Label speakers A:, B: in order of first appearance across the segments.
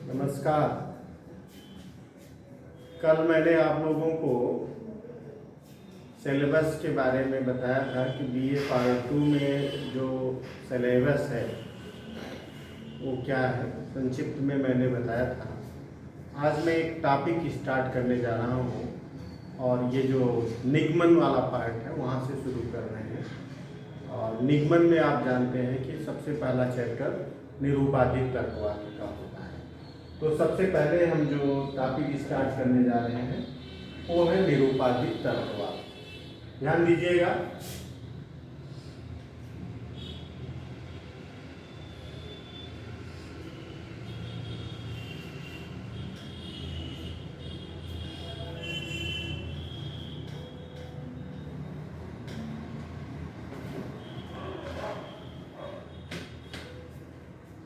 A: नमस्कार। कल मैंने आप लोगों को सिलेबस के बारे में बताया था कि बीए पार्ट 2 में जो सिलेबस है वो क्या है, संक्षिप्त में मैंने बताया था। आज मैं एक टॉपिक स्टार्ट करने जा रहा हूँ और ये जो निगमन वाला पार्ट है वहाँ से शुरू कर रहे हैं। और निगमन में आप जानते हैं कि सबसे पहला चैप्टर निरूपाधिक तर्कवाद का होता है। तो सबसे पहले हम जो टॉपिक स्टार्ट करने जा रहे हैं वो है निरूपाधिक तर्कवाद। ध्यान दीजिएगा।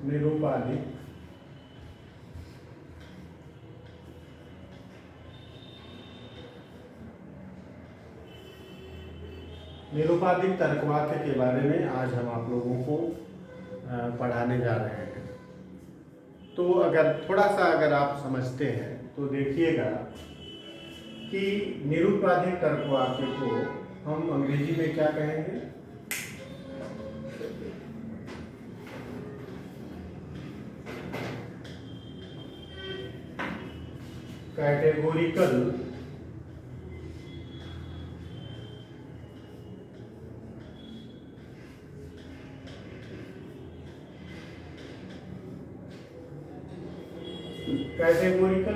A: निरूपाधिक निरूपाधिक तर्कवाद के बारे में आज हम आप लोगों को पढ़ाने जा रहे हैं। तो अगर थोड़ा सा आप समझते हैं तो देखिएगा कि निरूपाधिक तर्कवाद को हम अंग्रेजी में क्या कहेंगे? Categorical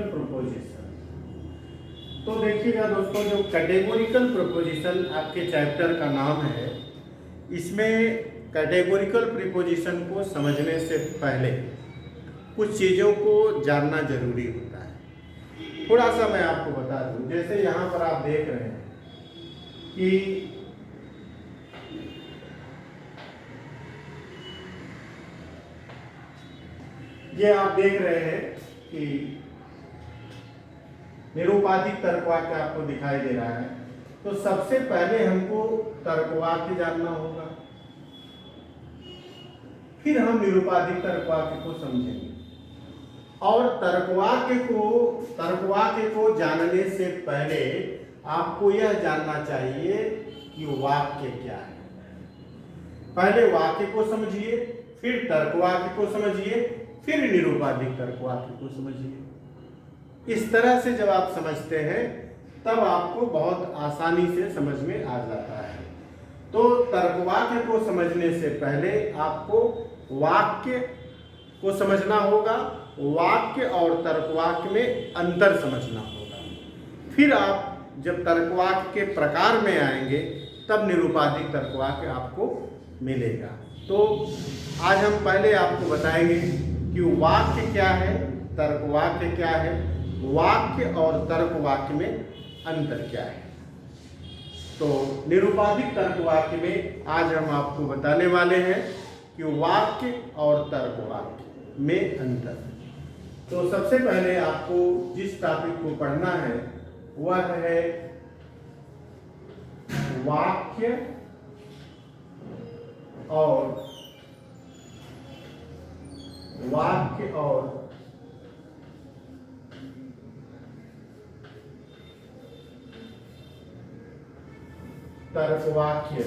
A: proposition. तो देखिएगा दोस्तों, जो कैटेगोरिकल प्रोपोजिशन आपके चैप्टर का नाम है, इसमें कैटेगोरिकल प्रीपोजिशन को समझने से पहले कुछ चीज़ों को जानना जरूरी होता है। थोड़ा सा मैं आपको बता दूं, जैसे यहाँ पर आप देख रहे हैं कि ये आप देख रहे हैं कि निरूपाधिक तर्कवाक्य आपको दिखाई दे रहा है। तो सबसे पहले हमको तर्कवाक्य जानना होगा, फिर हम निरूपाधिक तर्कवाक्य को समझेंगे। और तर्कवाक्य को जानने से पहले आपको यह जानना चाहिए कि वाक्य क्या है। पहले वाक्य को समझिए, फिर तर्कवाक्य को समझिए, फिर निरूपाधिक तर्कवाक्य को समझिए। इस तरह से जब आप समझते हैं तब आपको बहुत आसानी से समझ में आ जाता है। तो तर्कवाक्य को समझने से पहले आपको वाक्य को समझना होगा, वाक्य और तर्कवाक्य में अंतर समझना होगा। फिर आप जब तर्कवाक्य के प्रकार में आएंगे तब निरूपाधिक तर्कवाक्य आपको मिलेगा। तो आज हम पहले आपको बताएंगे कि वाक्य क्या है, तर्कवाक्य क्या है, वाक्य और तर्कवाक्य में अंतर क्या है। तो निरूपाधिक तर्कवाक्य में आज हम आपको बताने वाले हैं कि वाक्य और तर्कवाक्य में अंतर। तो सबसे पहले आपको जिस टॉपिक को पढ़ना है वह है वाक्य और तर्कवाक्य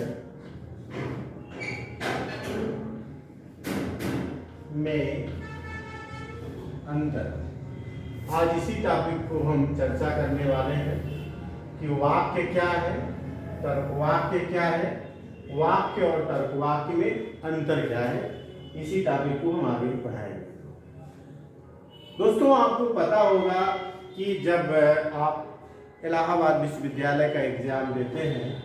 A: में अंतर। आज इसी टॉपिक को हम चर्चा करने वाले हैं कि वाक्य क्या है, तर्कवाक्य क्या है, वाक्य और तर्कवाक्य में अंतर क्या है। इसी टॉपिक को हम आगे पढ़ाएंगे। दोस्तों, आपको पता होगा कि जब आप इलाहाबाद विश्वविद्यालय का एग्जाम देते हैं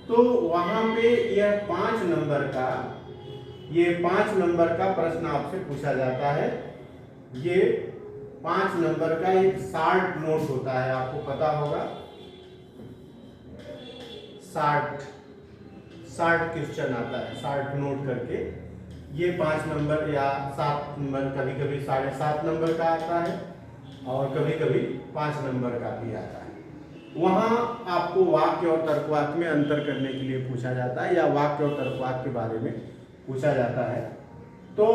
A: तो वहाँ पे यह 5 नंबर का प्रश्न आपसे पूछा जाता है। ये 5 नंबर का एक शॉर्ट नोट होता है, आपको पता होगा। शॉर्ट क्वेश्चन आता है, शॉर्ट नोट करके। ये 5 नंबर या 7 नंबर, कभी कभी 7.5 नंबर का आता है और कभी कभी 5 नंबर का भी आता है। वहाँ आपको वाक्य और तर्कवाक्य में अंतर करने के लिए पूछा जाता है या वाक्य और तर्कवाक्य के बारे में पूछा जाता है। तो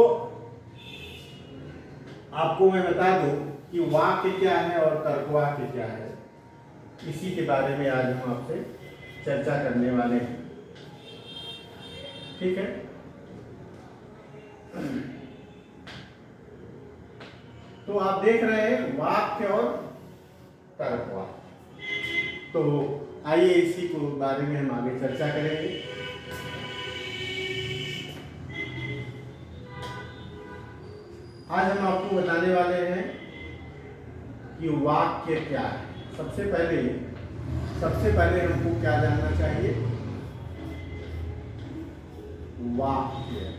A: आपको मैं बता दूं कि वाक्य क्या है और तर्कवाक्य क्या है, इसी के बारे में आज हम आपसे चर्चा करने वाले हैं। ठीक है, तो आप देख रहे हैं वाक्य और तर्कवाक्य। तो आइए इसी को बारे में हम आगे चर्चा करेंगे। आज हम आपको बताने वाले हैं कि वाक्य क्या है। सबसे पहले हमको क्या जानना चाहिए? वाक्य।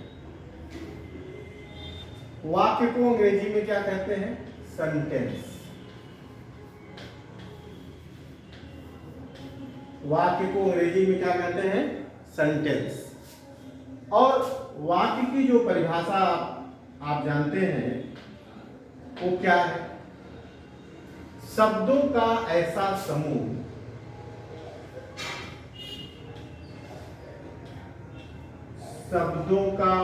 A: वाक्य को अंग्रेजी में क्या कहते हैं? सेंटेंस। वाक्य को अंग्रेजी में क्या कहते हैं? सेंटेंस। और वाक्य की जो परिभाषा आप जानते हैं वो क्या है? शब्दों का ऐसा समूह शब्दों का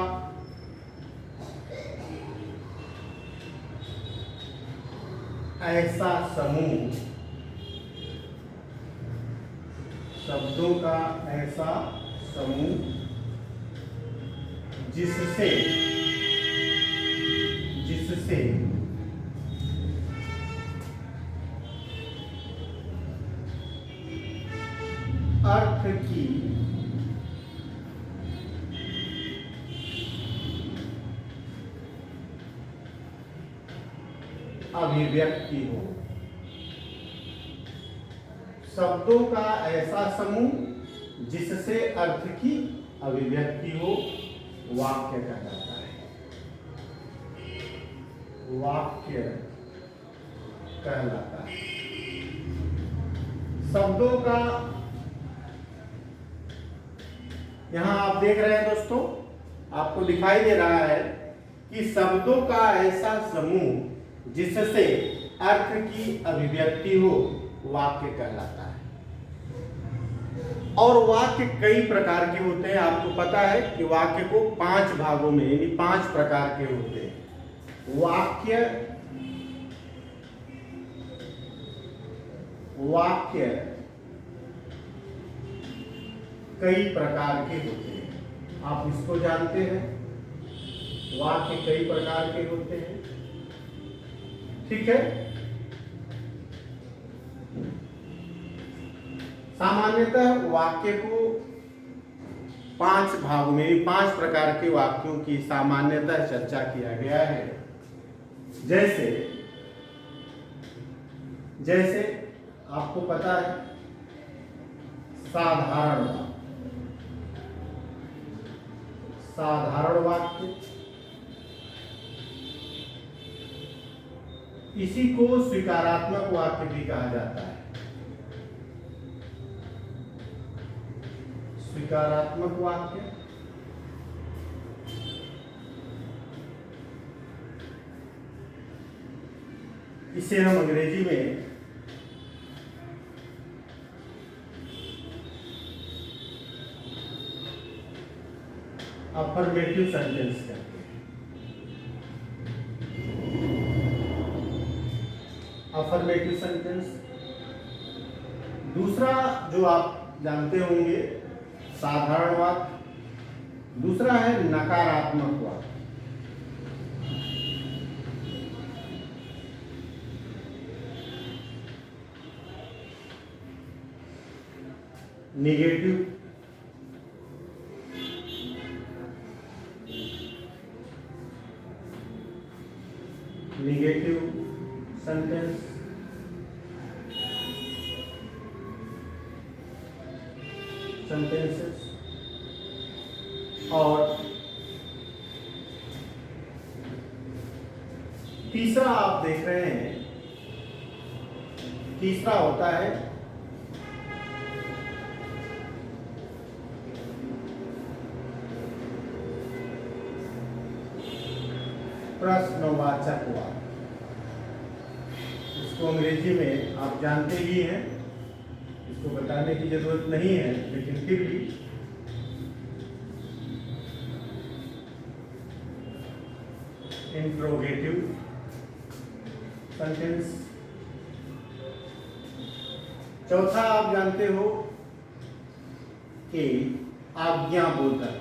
A: ऐसा समूह शब्दों का ऐसा समूह जिससे अर्थ की अभिव्यक्ति हो। शब्दों का ऐसा समूह जिससे अर्थ की अभिव्यक्ति हो, वाक्य कहलाता है। वाक्य कहलाता है। शब्दों का, यहां आप देख रहे हैं दोस्तों, आपको दिखाई दे रहा है कि शब्दों का ऐसा समूह जिससे अर्थ की अभिव्यक्ति हो, वाक्य कहलाता है। और वाक्य कई प्रकार के होते हैं। आपको पता है कि वाक्य को 5 भागों में यानी 5 प्रकार के होते हैं। वाक्य कई प्रकार के होते हैं। आप इसको जानते हैं, वाक्य कई प्रकार के होते हैं। ठीक है, सामान्यतः वाक्य को 5 भागों में 5 प्रकार के वाक्यों की सामान्यतः चर्चा किया गया है। जैसे आपको पता है साधारण वाक्य, इसी को स्वीकारात्मक वाक्य भी कहा जाता है। स्वीकारात्मक वाक्य, इसे हम अंग्रेजी में अफर्मेटिव सेंटेंस कहते हैं। Affirmative sentence. दूसरा जो आप जानते होंगे साधारण वाक्य। दूसरा है नकारात्मक वाक्य। Negative sentence. सेंटेंसेस। और तीसरा आप देख रहे हैं, तीसरा होता है प्रश्नवाचक वाक्य। इसको अंग्रेजी में आप जानते ही हैं, इसको बताने की जरूरत नहीं है, लेकिन फिर भी इंट्रोगेटिव सेंटेंस। चौथा आप जानते हो कि आज्ञाबोधक।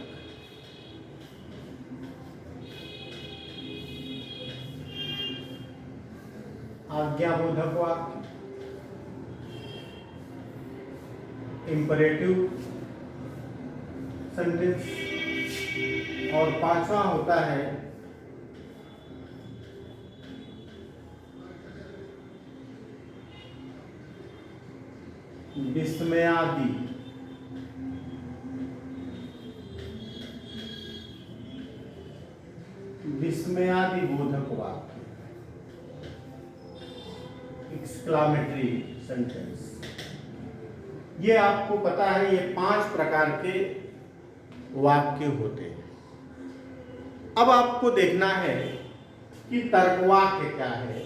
A: आज्ञाबोधक वाक्य, इंपरेटिव सेंटेंस। और पांचवा होता है विस्मयादि। विस्मयादि बोधक वाक्य, एक्सक्लामेटरी सेंटेंस। ये आपको पता है, ये 5 प्रकार के वाक्य होते हैं। अब आपको देखना है कि तर्कवाक्य क्या है।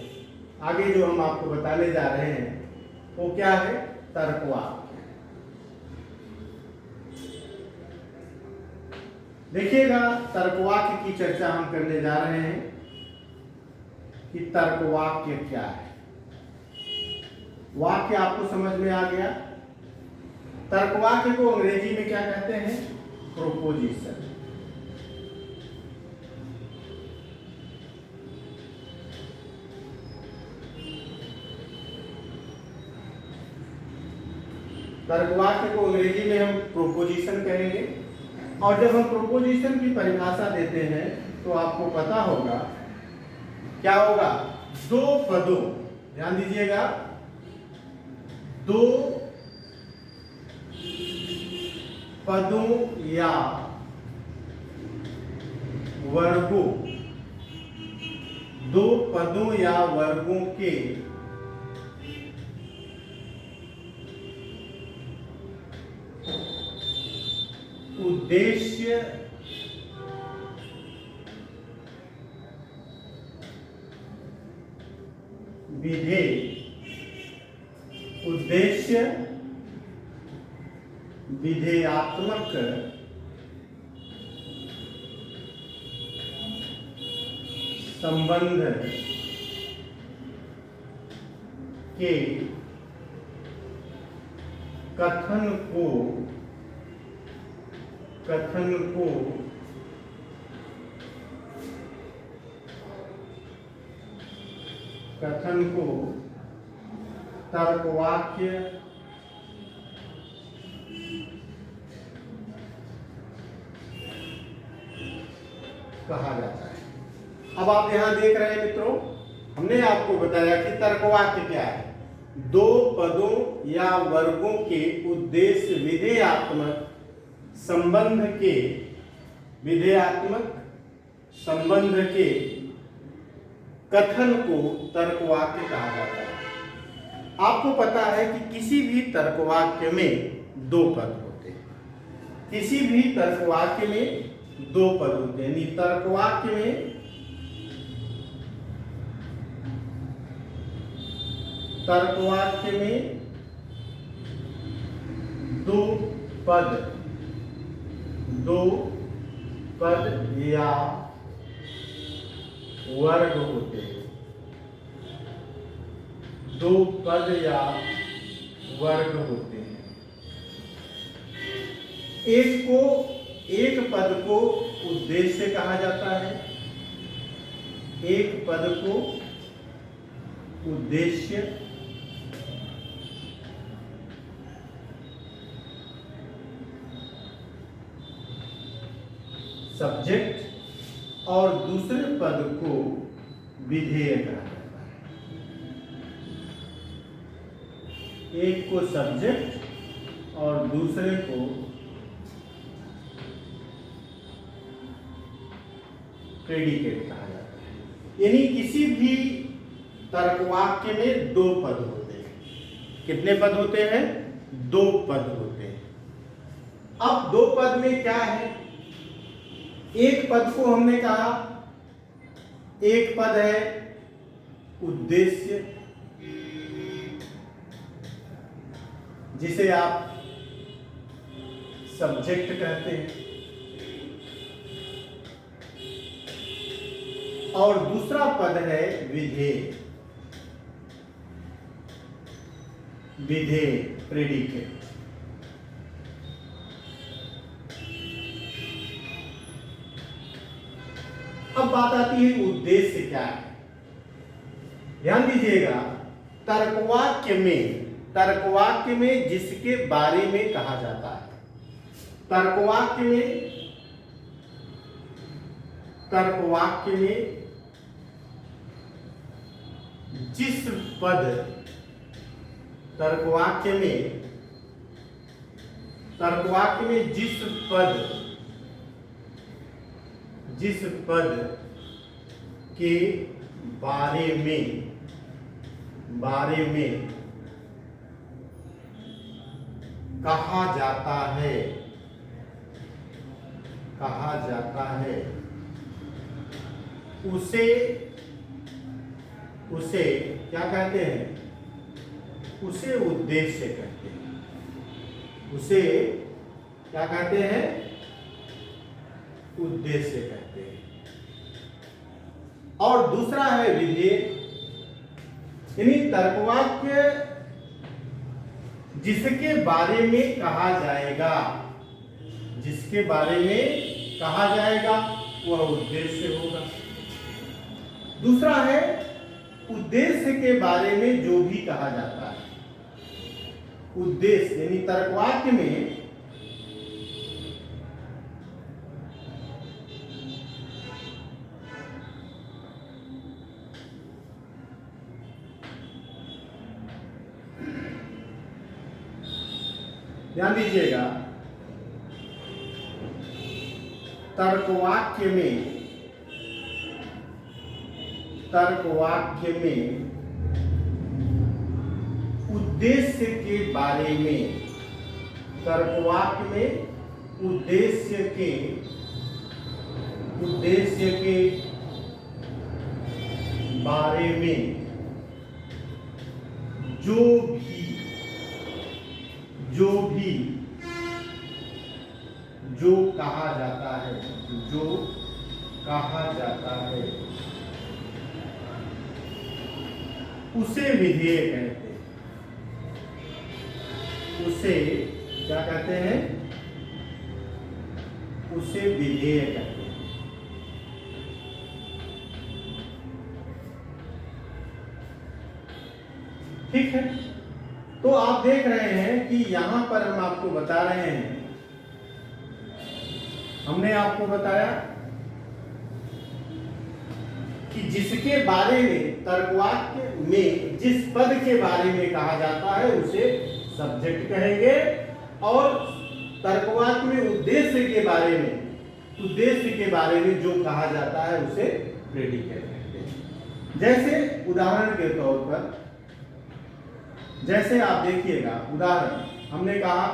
A: आगे जो हम आपको बताने जा रहे हैं वो क्या है, तर्कवाक्य। देखिएगा, तर्कवाक्य की चर्चा हम करने जा रहे हैं कि तर्कवाक्य क्या है। वाक्य आपको समझ में आ गया। तर्कवाक्य को अंग्रेजी में क्या कहते हैं, प्रोपोजिशन। तर्कवाक्य को अंग्रेजी में हम प्रोपोजिशन कहेंगे। और जब हम प्रोपोजिशन की परिभाषा देते हैं तो आपको पता होगा क्या होगा, 2 पदों, ध्यान दीजिएगा, 2 पदों या वर्गों, 2 पदों या वर्गों के उद्देश्य विधेय, उद्देश्य विधेयात्मक संबंध के कथन को तर्कवाक्य कहा जाता है। अब आप यहां देख रहे हैं मित्रों, हमने आपको बताया कि तर्कवाक्य क्या है, 2 पदों या वर्गों के उद्देश्य विधेयात्मक संबंध के, विधेयात्मक संबंध के कथन को तर्कवाक्य कहा जाता है। आपको पता है कि किसी भी तर्कवाक्य में 2 पद होते हैं। किसी भी तर्कवाक्य में 2 पद होते हैं। तर्कवाक्य में दो पद या वर्ग होते हैं। 2 पद या वर्ग होते हैं। एक पद को उद्देश्य कहा जाता है, एक पद को उद्देश्य, सब्जेक्ट, और दूसरे पद को विधेय कहा जाता है। एक को सब्जेक्ट और दूसरे को प्रेडिकेट कहा जाता है। यानी किसी भी तर्कवाक्य में 2 पद होते हैं। कितने पद होते हैं, 2 पद होते हैं। अब 2 पद में क्या है, एक पद को हमने कहा, एक पद है उद्देश्य, जिसे आप सब्जेक्ट कहते हैं, और दूसरा पद है विधेय। विधेय, प्रेडिकेट। अब बात आती है उद्देश्य क्या है। ध्यान दीजिएगा, तर्कवाक्य में जिसके बारे में कहा जाता है, तर्कवाक्य में जिस पद, तर्कवाक्य में जिस पद के बारे में कहा जाता है उसे क्या कहते हैं? उसे उद्देश्य कहते हैं। उसे क्या कहते हैं? उद्देश्य कहते हैं। और दूसरा है विधेय, यानी तर्कवाक्य जिसके बारे में कहा जाएगा, वह उद्देश्य होगा। दूसरा है उद्देश्य के बारे में जो भी कहा जाता है। उद्देश्य यानी तर्कवाक्य में ध्यान दीजिएगा, तर्कवाक्य में उद्देश्य के बारे में, उद्देश्य के बारे में जो कहा जाता है, उसे विधेय कहते हैं। उसे क्या कहते हैं? उसे विधेय कहते हैं। ठीक है, तो आप देख रहे हैं कि यहां पर हम आपको बता रहे हैं, हमने आपको बताया कि जिसके बारे में, तर्कवाक्य में जिस पद के बारे में कहा जाता है उसे सब्जेक्ट कहेंगे, और तर्कवाक्य में उद्देश्य के बारे में जो कहा जाता है उसे प्रेडिकेट कहते हैं। जैसे उदाहरण के तौर पर, जैसे आप देखिएगा, उदाहरण हमने कहा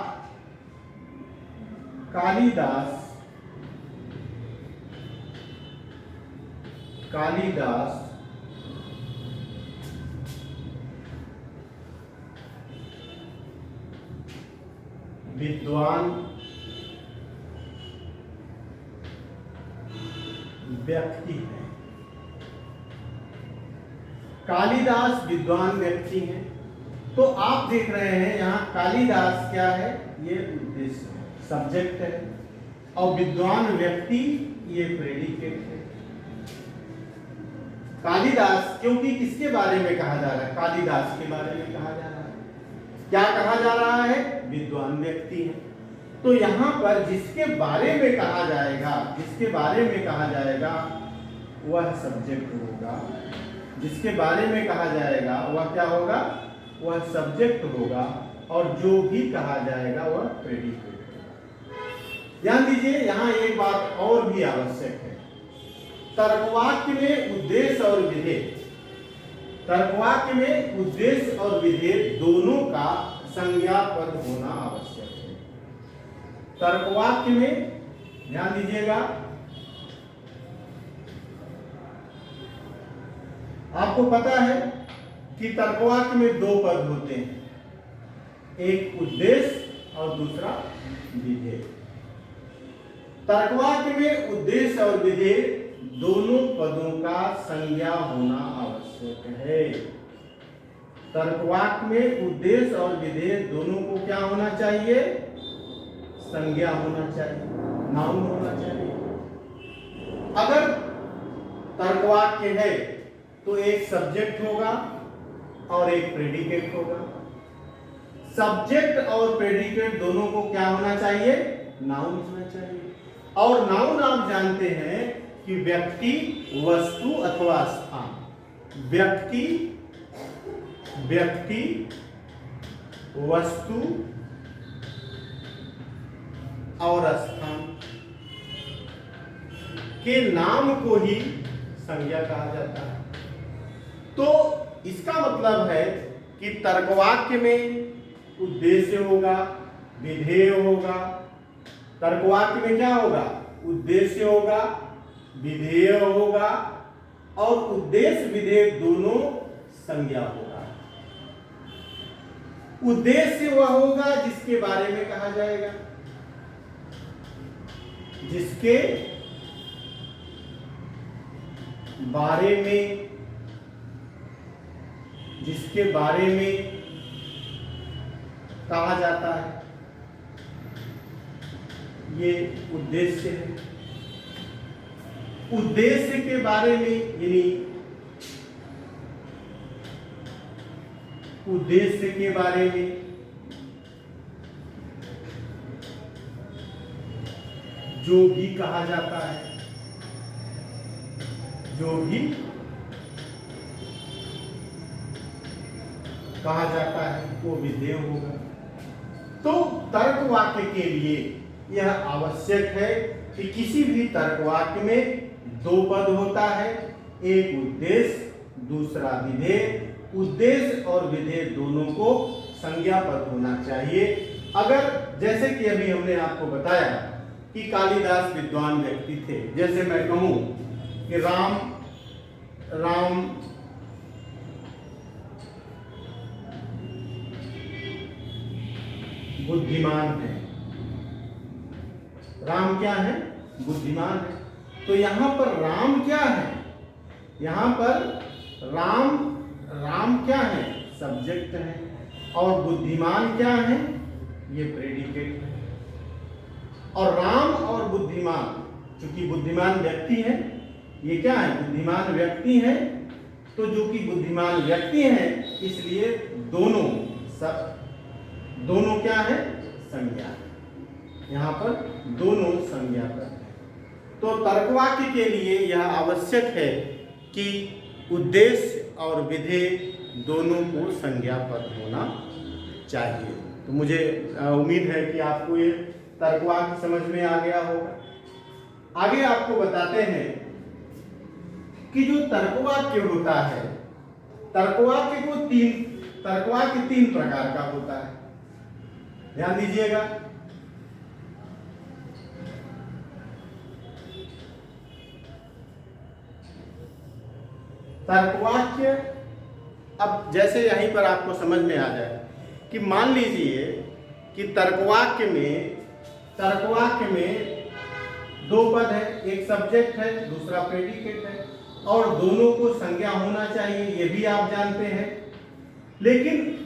A: कालिदास विद्वान व्यक्ति है। कालिदास विद्वान व्यक्ति हैं, तो आप देख रहे हैं यहां कालिदास क्या है? ये उद्देश्य है, सब्जेक्ट है, और विद्वान व्यक्ति ये प्रेडिकेट है। कालिदास, क्योंकि किसके बारे में कहा जा रहा है? कालिदास के बारे में कहा जा रहा है। क्या कहा जा रहा है? विद्वान व्यक्ति है। तो यहां पर जिसके बारे में कहा जाएगा वह सब्जेक्ट होगा। जिसके बारे में कहा जाएगा वह क्या होगा? वह सब्जेक्ट होगा, और जो भी कहा जाएगा वह प्रेडिकेट होगा। ध्यान दीजिए, यहां एक बात और भी आवश्यक है। तर्कवाक्य में उद्देश्य और विधेय दोनों का संज्ञा पद होना आवश्यक है। तर्कवाक्य में ध्यान दीजिएगा, आपको पता है कि तर्कवाक्य में दो पद होते हैं, एक उद्देश्य और दूसरा विधेय। तर्कवाक्य में उद्देश्य और विधेय दोनों पदों का संज्ञा होना आवश्यक है। तर्कवाक्य में उद्देश्य और विधेय दोनों को क्या होना चाहिए? संज्ञा होना चाहिए, नाउन होना चाहिए। अगर तर्कवाक्य है तो एक सब्जेक्ट होगा और एक प्रेडिकेट होगा। सब्जेक्ट और प्रेडिकेट दोनों को क्या होना चाहिए? नाउन होना चाहिए। और नाउन आप जानते हैं कि व्यक्ति, वस्तु अथवा स्थान। व्यक्ति, वस्तु और स्थान के नाम को ही संज्ञा कहा जाता है। तो इसका मतलब है कि तर्कवाक्य में उद्देश्य होगा, विधेय होगा। तर्कवाक्य में क्या होगा? उद्देश्य होगा, विधेय होगा और उद्देश्य विधेय दोनों संज्ञा होगा। उद्देश्य वह होगा जिसके बारे में कहा जाएगा, जिसके बारे में कहा जाता है, ये उद्देश्य है। उद्देश्य के बारे में यानी उद्देश्य के बारे में जो भी कहा जाता है, जो भी कहा जाता है वो विधेय होगा। तो तर्क वाक्य के लिए यह आवश्यक है कि किसी भी तर्क वाक्य में दो पद होता है, एक उद्देश्य, दूसरा विधेय। उद्देश्य और विधेय दोनों को संज्ञा पद होना चाहिए। अगर जैसे कि अभी हमने आपको बताया कि कालिदास विद्वान व्यक्ति थे, जैसे मैं कहूं कि राम बुद्धिमान है। राम क्या है? बुद्धिमान है। तो यहां पर राम क्या है? यहां पर राम क्या है? सब्जेक्ट है। और बुद्धिमान क्या है? ये प्रेडिकेट है। और राम और बुद्धिमान, क्योंकि बुद्धिमान व्यक्ति है, ये क्या है? बुद्धिमान व्यक्ति है। तो जो कि बुद्धिमान व्यक्ति है, इसलिए दोनों क्या है? संज्ञा है। यहां पर दोनों संज्ञा पर है। तो तर्कवाक्य के लिए यह आवश्यक है कि उद्देश्य और विधेय दोनों को संज्ञा पद होना चाहिए। तो मुझे उम्मीद है कि आपको ये तर्कवाक्य समझ में आ गया होगा। आगे आपको बताते हैं कि जो तर्कवाक्य होता है, तर्कवाक्य तीन प्रकार का होता है। ध्यान दीजिएगा। तर्कवाक्य, अब जैसे यहीं पर आपको समझ में आ जाए कि मान लीजिए कि तर्कवाक्य में दो पद है, एक सब्जेक्ट है, दूसरा प्रेडिकेट है, और दोनों को संज्ञा होना चाहिए, ये भी आप जानते हैं। लेकिन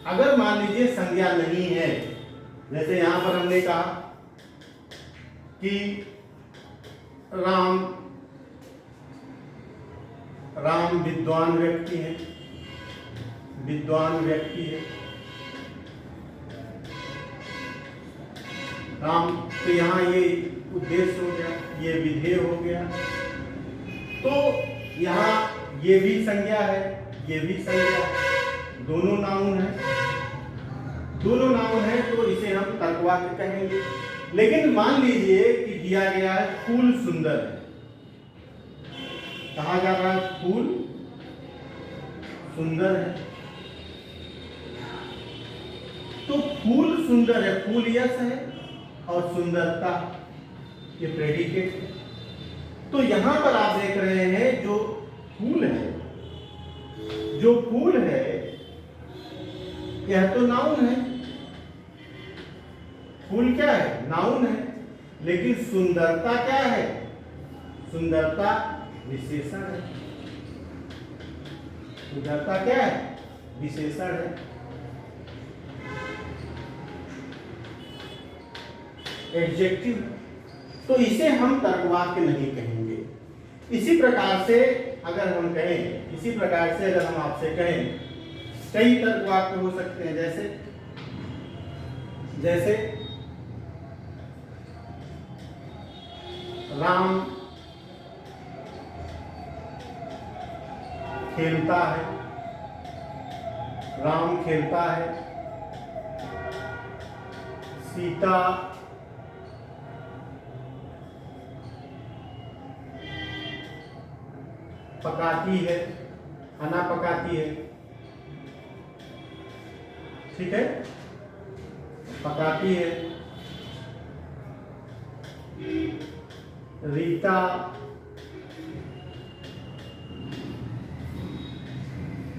A: अगर मान लीजिए संज्ञा नहीं है, जैसे यहां पर हमने कहा कि राम विद्वान व्यक्ति है, राम, तो यहां ये उद्देश्य हो गया, ये विधेय हो गया। तो यहां ये भी संज्ञा है, ये भी संज्ञा है, दोनों नाउन है, तो इसे हम तर्कवाक्य कहेंगे। लेकिन मान लीजिए कि दिया गया है फूल सुंदर है, कहा जा रहा है फूल सुंदर है। तो फूल सुंदर है, फूल यश है और सुंदरता ये प्रेडिकेट है। तो यहां पर आप देख रहे हैं जो फूल है यह तो नाउन है। फूल क्या है? नाउन है। लेकिन सुंदरता क्या है? विशेषण है। सुंदरता क्या है? विशेषण है, एडजेक्टिव, तो इसे हम तर्कवाक्य नहीं कहेंगे। इसी प्रकार से अगर हम कहें, इसी प्रकार से अगर हम आपसे कहें, कई तर्कवाक्य हो सकते हैं, जैसे जैसे राम खेलता है, राम खेलता है, सीता पकाती है, खाना पकाती है, ठीक है, पकाती है। रीता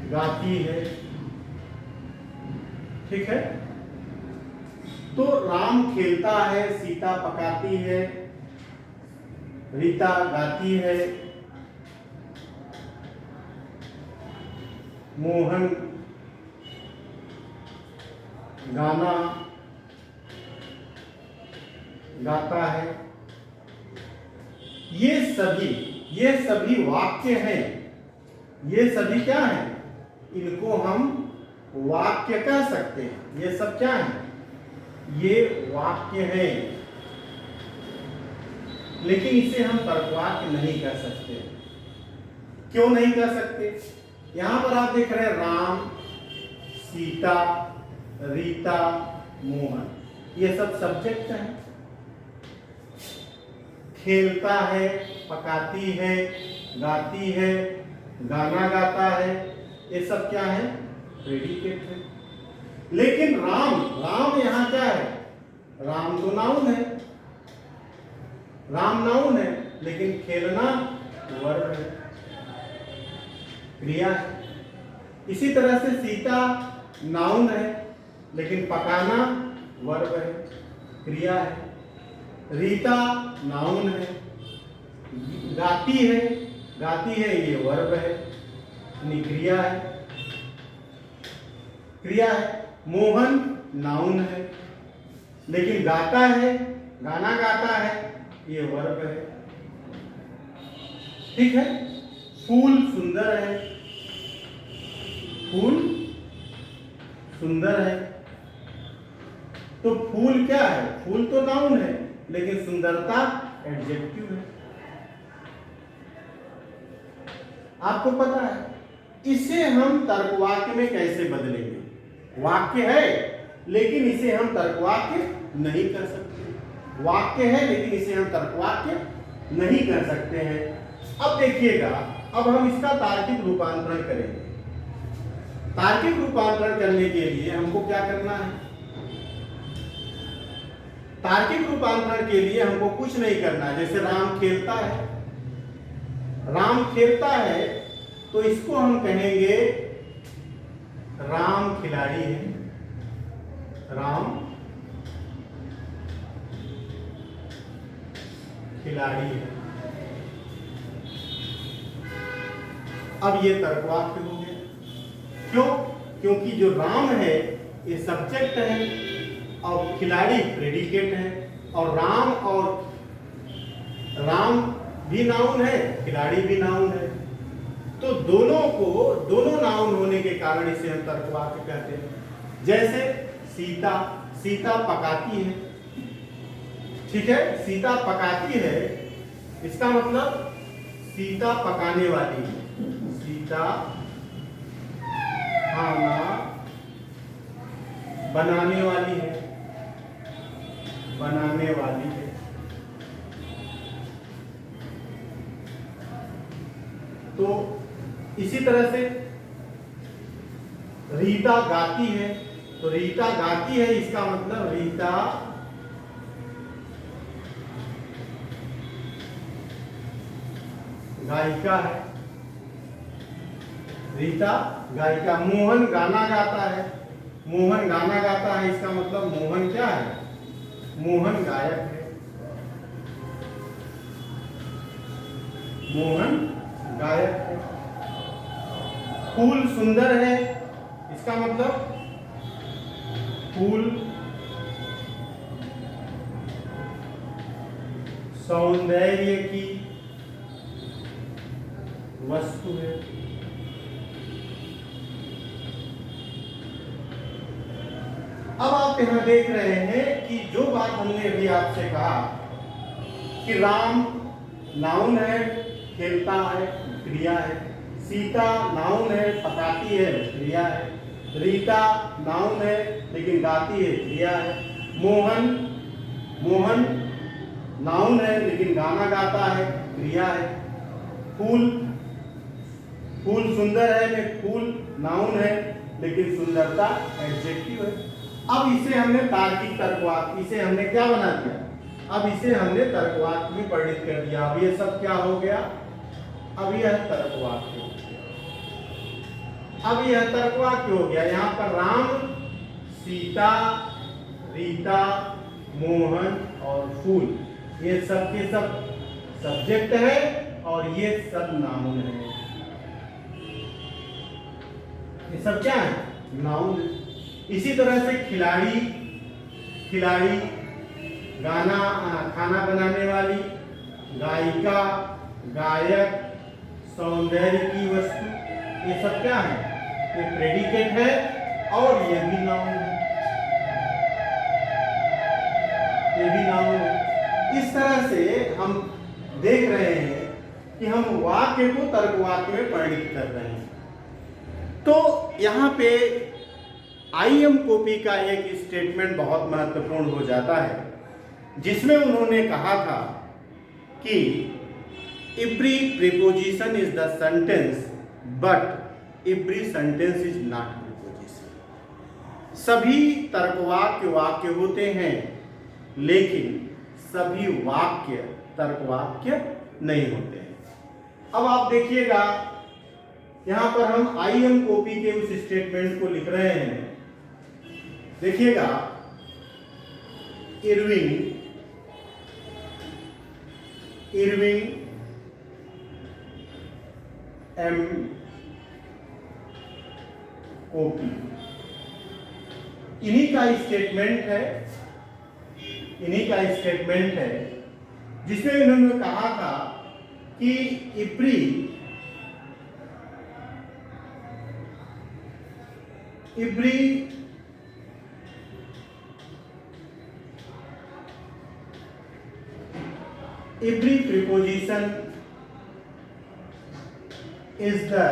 A: गाती है, ठीक है। तो राम खेलता है, सीता पकाती है, रीता गाती है, मोहन गाना गाता है। ये सभी वाक्य हैं, ये सभी क्या हैं, इनको हम वाक्य कह सकते हैं। ये सब क्या है, ये वाक्य हैं, लेकिन इसे हम तर्कवाक्य नहीं कह सकते। क्यों नहीं कह सकते? यहां पर आप देख रहे हैं राम, सीता, रीता, मोहन, ये सब सब्जेक्ट हैं। खेलता है, पकाती है, गाती है, गाना गाता है, ये सब क्या है, प्रेडिकेट है। लेकिन राम यहां क्या है, राम तो नाउन है, राम नाउन है, लेकिन खेलना वर्ब है, क्रिया है। इसी तरह से सीता नाउन है, लेकिन पकाना वर्ब है, क्रिया है। रीता नाउन है, गाती है, ये वर्ब है, क्रिया है, क्रिया है। मोहन नाउन है, लेकिन गाता है, गाना गाता है, ये वर्ब है, ठीक है। फूल सुंदर है, फूल सुंदर है, तो फूल क्या है, फूल तो नाउन है, लेकिन सुंदरता एडजेक्टिव है। आपको पता है इसे हम तर्कवाक्य में कैसे बदलेंगे? वाक्य है, लेकिन इसे हम तर्कवाक्य नहीं कर सकते। वाक्य है, लेकिन इसे हम तर्कवाक्य नहीं कर सकते हैं। अब देखिएगा, अब हम इसका तार्किक रूपांतरण करेंगे। तार्किक रूपांतरण करने के लिए हमको क्या करना है? तार्किक रूपांतरण के लिए हमको कुछ नहीं करना है। जैसे राम खेलता है, राम खेलता है, तो इसको हम कहेंगे राम खिलाड़ी है, राम खिलाड़ी है। अब ये तर्कवाक्य हो गया। क्यों? क्योंकि जो राम है ये सब्जेक्ट है और खिलाड़ी प्रेडिकेट है, और राम भी नाउन है, खिलाड़ी भी नाउन है, तो दोनों नाउन होने के कारण इसे हम तर्कवाक्य कहते हैं। जैसे सीता पकाती है, ठीक है, सीता पकाती है, इसका मतलब सीता पकाने वाली है, सीता खाना बनाने वाली है, बनाने वाली है। तो इसी तरह से रीता गाती है, तो रीता गाती है, इसका मतलब रीता गायिका है, रीता गायिका। मोहन गाना गाता है, मोहन गाना गाता है, इसका मतलब मोहन क्या है, मोहन गायक है, मोहन गायक है। फूल सुंदर है, इसका मतलब फूल सौंदर्य की वस्तु है। अब आप यहां देख रहे हैं कि जो बात हमने अभी आपसे कहा कि राम नाउन है, खेलता है, क्रिया है। सीता नाउन है, पकाती है, क्रिया है। रीता नाउन है लेकिन गाती है, क्रिया है। मोहन नाउन है लेकिन गाना गाता है, क्रिया है। फूल सुंदर है में फूल नाउन है लेकिन सुंदरता एडजेक्टिव है। अब इसे हमने तार्किक तर्कवाद, इसे हमने क्या बना दिया? अब इसे हमने तर्कवाद में परिणित कर दिया। अब ये सब क्या हो गया? अब यह तर्कवाद हो गया। अब यह तर्कवाद हो गया। यहाँ पर राम, सीता, रीता, मोहन और फूल, ये सब के सब सब्जेक्ट है और ये सब नाउन है। ये सब क्या है? नाउन है। इसी तरह से खिलाड़ी, गाना खाना बनाने वाली, गायिका, गायक, सौंदर्य की वस्तु, ये सब क्या है? ये प्रेडिकेट है और ये भी नाउन है। ये भी नाउन है। इस तरह से हम देख रहे हैं कि हम वाक्य को तर्कवाक्य में परिणित कर रहे हैं। तो यहाँ पे आईएम कॉपी का एक स्टेटमेंट बहुत महत्वपूर्ण हो जाता है, जिसमें उन्होंने कहा था कि every preposition is the sentence but every sentence is not preposition. सभी तर्कवाक्य वाक्य होते हैं लेकिन सभी वाक्य तर्कवाक्य नहीं होते हैं। अब आप देखिएगा, यहां पर हम आईएम कॉपी के उस स्टेटमेंट को लिख रहे हैं। देखिएगा, इरविंग एम कॉपी, इन्हीं का स्टेटमेंट है जिसमें इन्होंने कहा था कि every preposition is the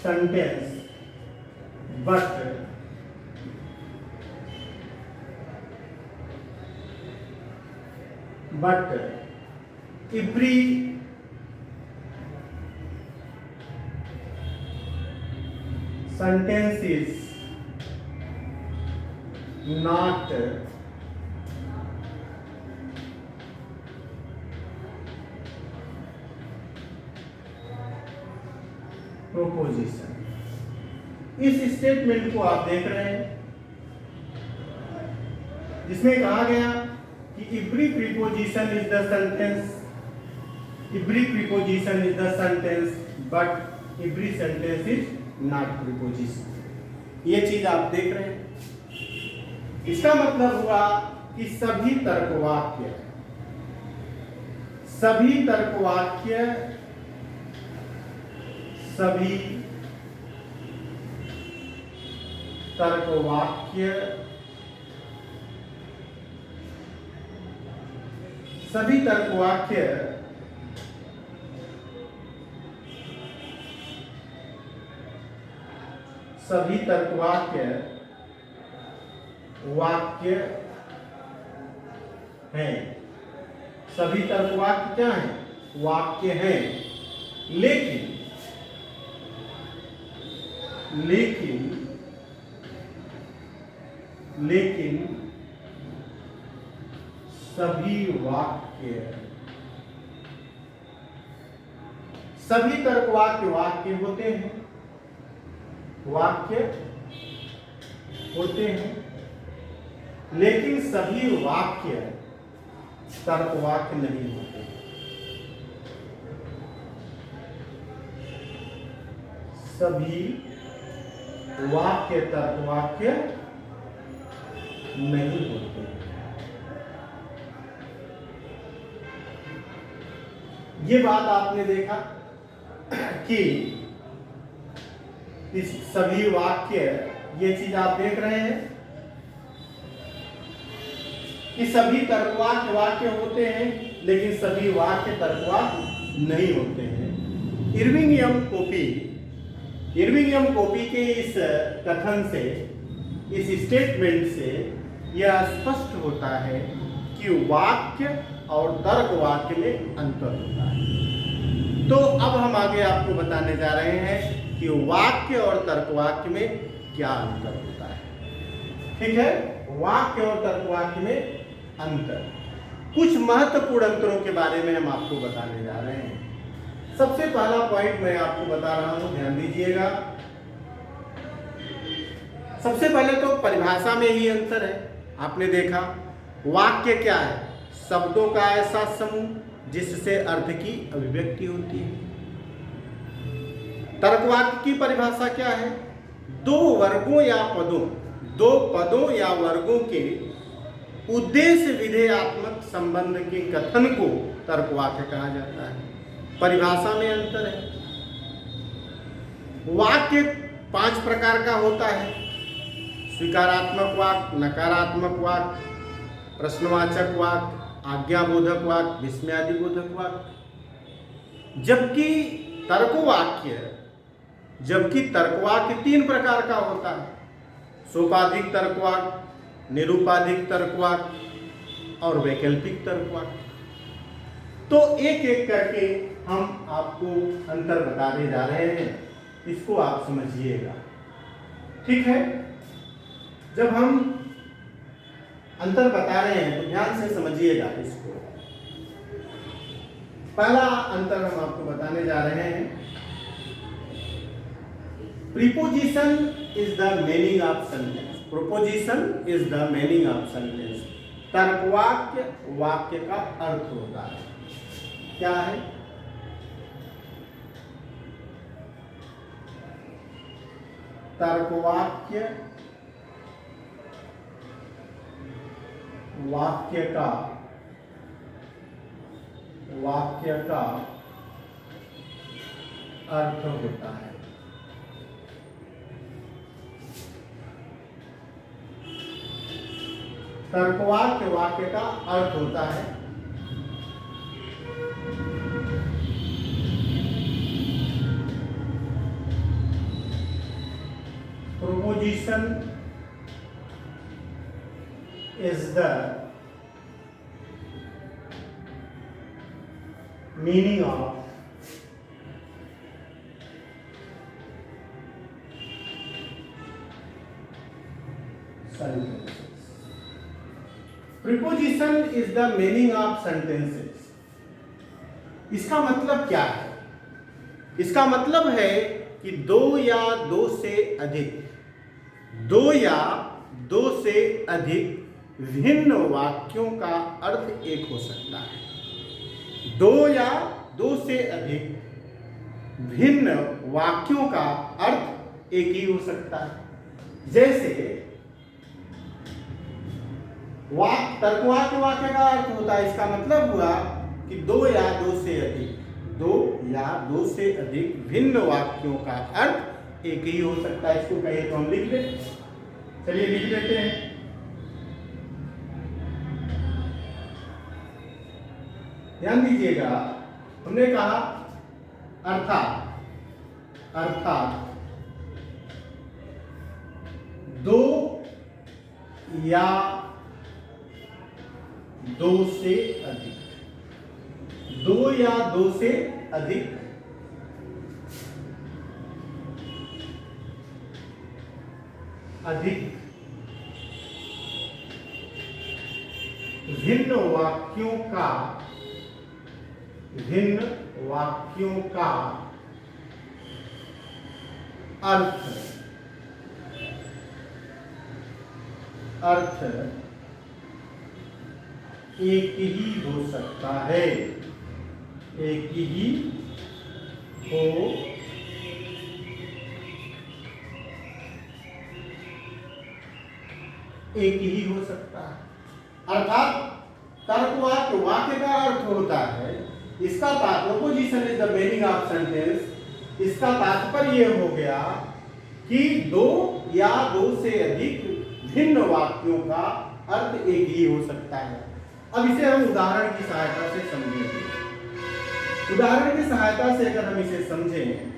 A: sentence but every sentence is not proposition। इस स्टेटमेंट को आप देख रहे हैं जिसमें कहा गया कि every preposition is the sentence but every sentence is not preposition। ये चीज आप देख रहे हैं। इसका मतलब हुआ कि सभी तर्कवाक्य वाक्य हैं। सभी तर्कवाक्य क्या हैं? वाक्य हैं। लेकिन सभी तर्कवाक्य वाक्य होते हैं लेकिन सभी वाक्य तर्कवाक्य नहीं होते। सभी वाक्य तर्क वाक्य नहीं होते। ये बात आपने देखा कि इस सभी वाक्य, ये चीज आप देख रहे हैं कि सभी तर्कवाक्य वाक्य होते हैं, लेकिन सभी वाक्य तर्कवाक्य नहीं होते हैं। इरविंग एम कॉपी के इस कथन से, इस स्टेटमेंट से यह स्पष्ट होता है कि वाक्य और तर्क वाक्य में अंतर होता है। तो अब हम आगे आपको बताने जा रहे हैं कि वाक्य और तर्क वाक्य में क्या अंतर होता है। ठीक है, वाक्य और तर्क वाक्य में अंतर, कुछ महत्वपूर्ण अंतरों के बारे में हम आपको बताने जा रहे हैं। सबसे पहला पॉइंट मैं आपको बता रहा हूं, ध्यान दीजिएगा। सबसे पहले तो परिभाषा में ही अंतर है। आपने देखा वाक्य क्या है? शब्दों का ऐसा समूह जिससे अर्थ की अभिव्यक्ति होती है। तर्कवाक्य की परिभाषा क्या है? दो पदों या वर्गों के उद्देश्य विधेयात्मक संबंध के कथन को तर्कवाक्य कहा जाता है। परिभाषा में अंतर है। वाक्य 5 प्रकार का होता है: स्वीकारात्मक वाक्य, नकारात्मक वाक्य, प्रश्नवाचक वाक्य, आज्ञाबोधक वाक्य, विस्मयादिबोधक वाक्य। जबकि तर्कवाक्य 3 प्रकार का होता है: सोपाधिक तर्कवाक्य, निरूपाधिक तर्कवाक्य और वैकल्पिक तर्कवाक्य। तो एक एक करके हम आपको अंतर बताने जा रहे हैं, इसको आप समझिएगा। ठीक है, जब हम अंतर बता रहे हैं तो ध्यान से समझिएगा इसको। पहला अंतर हम आपको बताने जा रहे हैं, preposition is the meaning of sentence. Proposition is the meaning of sentence. तर्कवाक्य वाक्य का अर्थ होता है। क्या है? तर्कवाक्य वाक्य का अर्थ होता है। तर्कवाक्य वाक्य का अर्थ होता है। Proposition is the meaning of sentences. Preposition is the meaning of sentences. इसका मतलब क्या है? इसका मतलब है कि दो या दो से अधिक भिन्न वाक्यों का अर्थ एक हो सकता है। दो या दो से अधिक भिन्न वाक्यों का अर्थ एक ही हो सकता है। जैसे तर्कवाक्य वाक्य का अर्थ होता है, इसका मतलब हुआ कि दो या दो से अधिक भिन्न वाक्यों का अर्थ एक ही हो सकता है। इसको कहिए तो हम लिख लें। चलिए लिख लेते हैं। ध्यान दीजिएगा, हमने कहा अर्थात दो या दो से अधिक भिन्न वाक्यों का अर्थ एक ही हो सकता है। एक ही हो एक ही हो सकता है। अर्थात तर्कवाक्य वाक्य का अर्थ होता है, इसका तात्पर्य position is the meaning of sentence. इसका तात्पर्य यह हो गया कि दो या दो से अधिक भिन्न वाक्यों का अर्थ एक ही हो सकता है। अब इसे हम उदाहरण की सहायता से समझेंगे। उदाहरण की सहायता से अगर हम इसे समझेंगे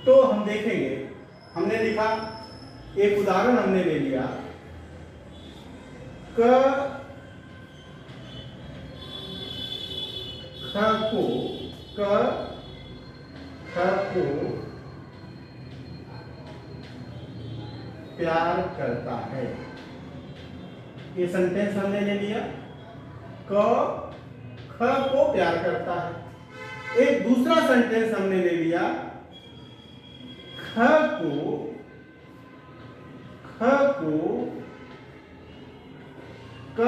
A: तो हम देखेंगे, हमने लिखा, एक उदाहरण हमने ले लिया, क ख को प्यार करता है। ये सेंटेंस हमने ले लिया, क ख को प्यार करता है। एक दूसरा सेंटेंस हमने ले लिया, ख को क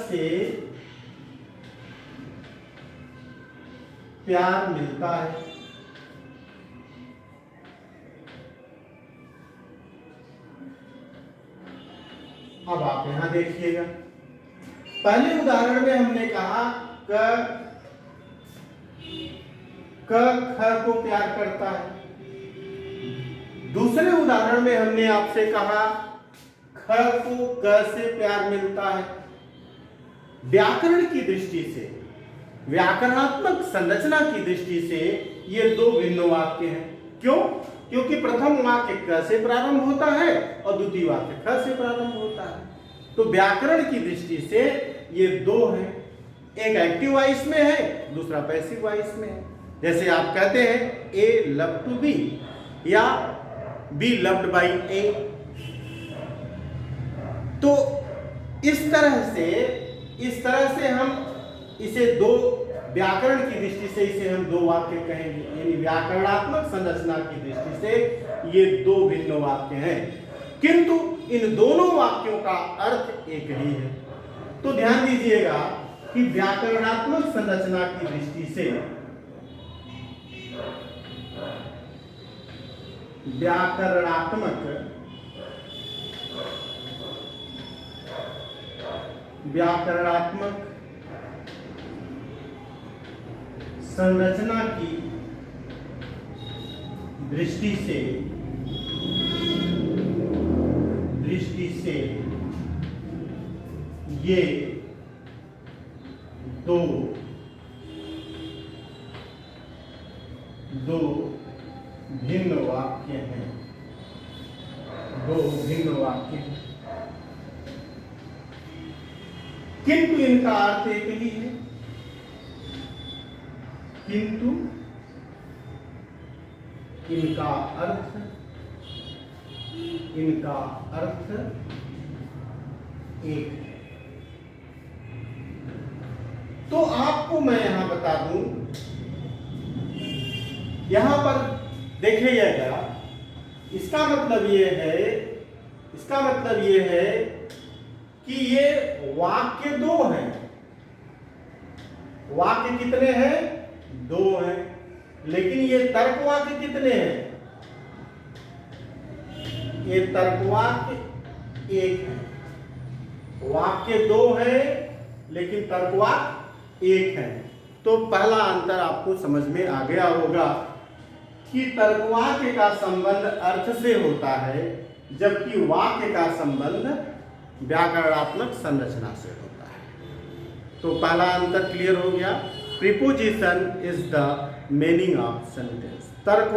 A: से प्यार मिलता है। अब आप यहां देखिएगा, पहले उदाहरण में हमने कहा क ख को प्यार करता है। दूसरे उदाहरण में हमने आपसे कहा ख को क से प्यार मिलता है। व्याकरण की दृष्टि से, व्याकरणात्मक संरचना की दृष्टि से ये दो भिन्न वाक्य हैं। क्यों? क्योंकि प्रथम वाक्य क से प्रारंभ होता है और द्वितीय वाक्य ख से प्रारंभ होता है। तो व्याकरण की दृष्टि से ये दो हैं, एक एक्टिव वॉइस में है, दूसरा पैसिव वॉइस में है। जैसे आप कहते हैं ए लव टू बी या बी लव्ड बाई ए। तो इस तरह से हम इसे दो, व्याकरण की दृष्टि से इसे हम दो वाक्य कहेंगे, यानी व्याकरणात्मक संरचना की दृष्टि से ये दो भिन्न वाक्य हैं, किंतु इन दोनों वाक्यों का अर्थ एक ही है। तो ध्यान दीजिएगा कि व्याकरणात्मक संरचना की दृष्टि से व्याकरणात्मक संरचना की दृष्टि से ये दो भिन्न वाक्य हैं, किंतु इनका अर्थ एक ही है। किंतु इनका अर्थ एक है। तो आपको मैं यहां बता दूं, यहां पर देखिएगा, इसका मतलब ये है कि ये वाक्य दो हैं। वाक्य कितने हैं? दो हैं। लेकिन ये तर्क वाक्य कितने हैं? ये तर्क वाक्य एक है। वाक्य दो है लेकिन तर्क वाक्य एक है। तो पहला अंतर आपको समझ में आ गया होगा कि तर्क वाक्य का संबंध अर्थ से होता है, जबकि वाक्य का संबंध व्याकरणात्मक संरचना से होता है। तो पहला अंतर क्लियर हो गया। Preposition is the meaning of sentence. तर्क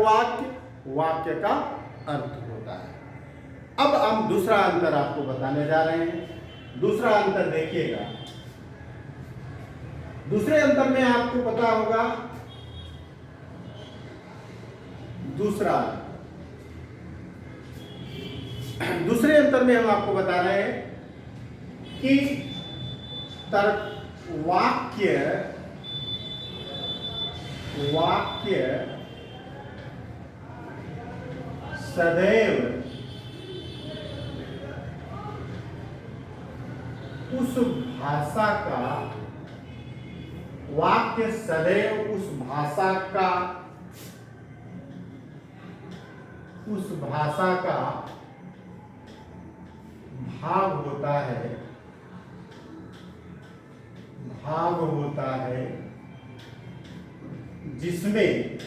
A: वाक्य का अर्थ होता है। अब हम दूसरा अंतर आपको बताने जा रहे हैं। दूसरा अंतर देखिएगा। दूसरे अंतर में आपको पता होगा, दूसरे अंतर में हम आपको बता रहे हैं कि तर्क वाक्य सदैव उस भाषा का, वाक्य सदैव उस भाषा का उस भाषा का भाग होता है, जिसमें उसकी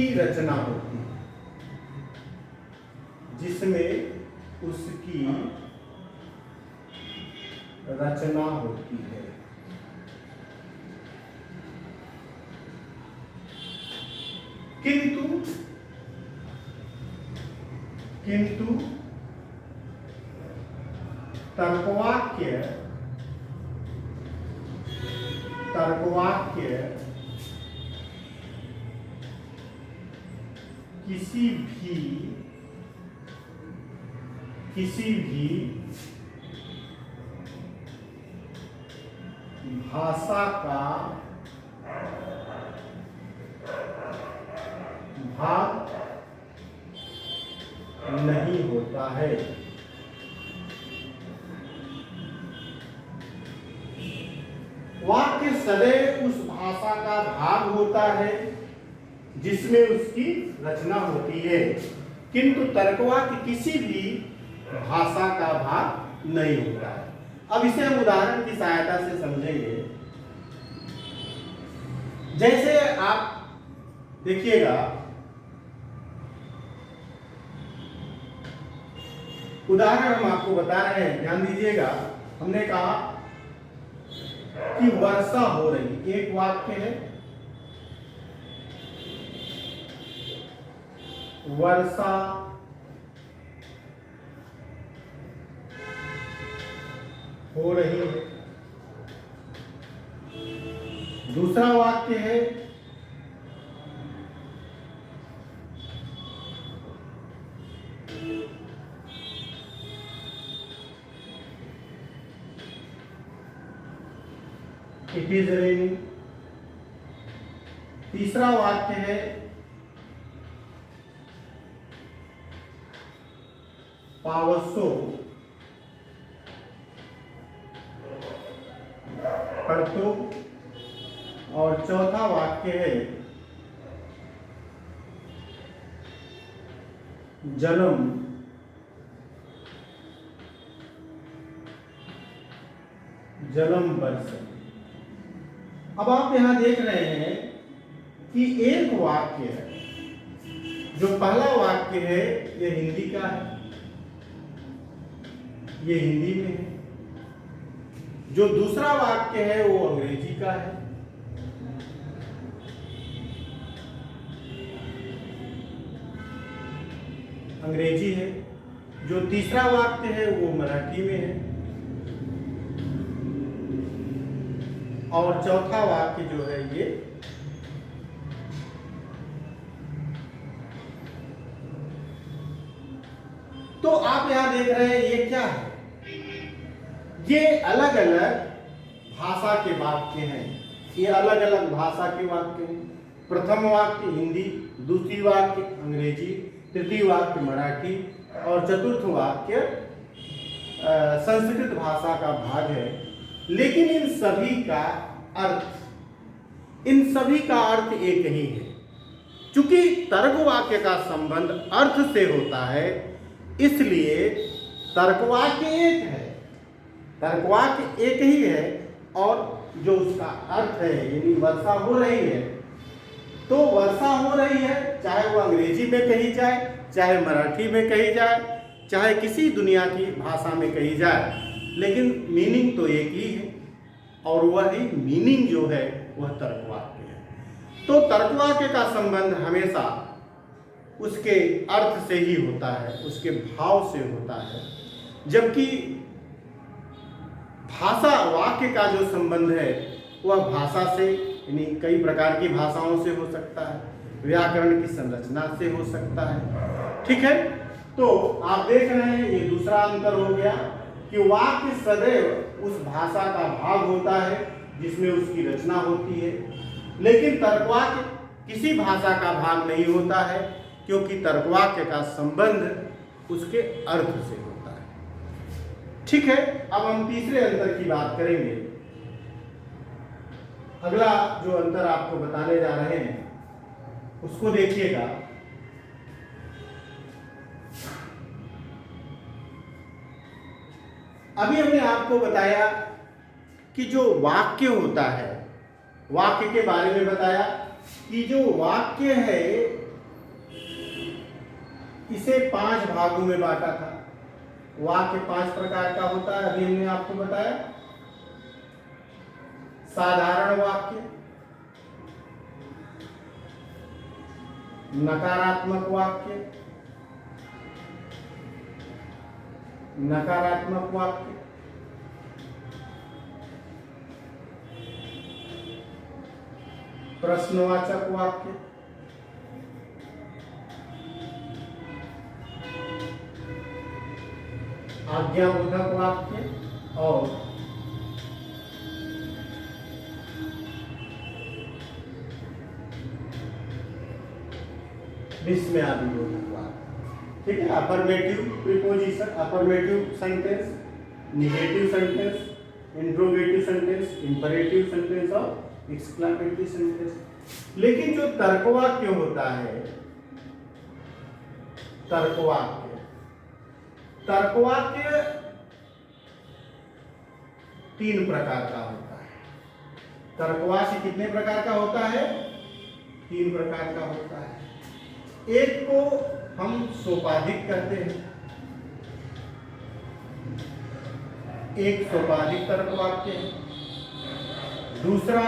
A: रचना होती है, किंतु तर्कवाक्य किसी भी भाषा का भाग नहीं होता है। वाक्य सदैव उस भाषा का भाग होता है जिसमें उसकी रचना होती है, किंतु तर्कवाक्य किसी भी भाषा का भाग नहीं होता है। अब इसे हम उदाहरण की सहायता से समझेंगे। जैसे आप देखिएगा, उदाहरण हम आपको बता रहे हैं, ध्यान दीजिएगा। हमने कहा कि वर्षा हो रही, एक वाक्य है, वर्षा हो रही है। दूसरा वाक्य है, इट इज रेनिंग। तीसरा वाक्य है, पावसो पढ़तो। और चौथा वाक्य है, जलम वर्ष। अब आप यहां देख रहे हैं कि एक वाक्य है, जो पहला वाक्य है ये हिंदी का है, ये हिंदी में है। जो दूसरा वाक्य है वो अंग्रेजी का है। अंग्रेजी है। जो तीसरा वाक्य है वो मराठी में है। और चौथा वाक्य जो है ये तो आप यहां देख रहे हैं ये क्या है, ये अलग अलग भाषा के वाक्य हैं। ये अलग अलग भाषा के वाक्य हैं। प्रथम वाक्य हिंदी, दूसरी वाक्य अंग्रेजी, तृतीय वाक्य मराठी और चतुर्थ वाक्य संस्कृत भाषा का भाग है। लेकिन इन सभी का अर्थ एक ही है। चूंकि तर्क वाक्य का संबंध अर्थ से होता है, इसलिए तर्कवाक्य एक है, तर्कवाक्य एक ही है। और जो उसका अर्थ है, यानी वर्षा हो रही है, तो वर्षा हो रही है, चाहे वो अंग्रेजी में कही जाए, चाहे मराठी में कही जाए, चाहे किसी दुनिया की भाषा में कही जाए, लेकिन मीनिंग तो एक ही है। और वही मीनिंग जो है वह तर्कवाक्य है। तो तर्कवाक्य का संबंध हमेशा उसके अर्थ से ही होता है, उसके भाव से होता है। जबकि भाषा वाक्य का जो संबंध है वह भाषा से, यानी कई प्रकार की भाषाओं से हो सकता है, व्याकरण की संरचना से हो सकता है। ठीक है, तो आप देख रहे हैं ये दूसरा अंतर हो गया कि वाक्य सदैव उस भाषा का भाग होता है जिसमें उसकी रचना होती है, लेकिन तर्कवाक्य किसी भाषा का भाग नहीं होता है, क्योंकि तर्कवाक्य का संबंध उसके अर्थ से होता है। ठीक है, अब हम तीसरे अंतर की बात करेंगे। अगला जो अंतर आपको बताने जा रहे हैं उसको देखिएगा। अभी हमने आपको बताया कि जो वाक्य होता है, वाक्य के बारे में बताया कि जो वाक्य है इसे 5 भागों में बांटा था। वाक्य 5 प्रकार का होता है, अभी हमने आपको बताया। साधारण वाक्य, नकारात्मक वाक्य, नकारात्मक वाक्य, प्रश्नवाचक वाक्य, आज्ञाबोधक वाक्य और विस्मयादिबोधक वाक्य। ठीक है, affirmative preposition, affirmative sentence, negative sentence, interrogative sentence, imperative sentence और एक्सक्लेमेटरी सेंटेंस। लेकिन जो तर्कवाक्य होता है, तर्कवाक्य, तर्कवाक्य 3 प्रकार का होता है। तर्कवाक्य कितने प्रकार का होता है? 3 प्रकार का होता है। एक को हम सोपाधिक कहते हैं, एक सोपाधिक तर्कवाक्य है। दूसरा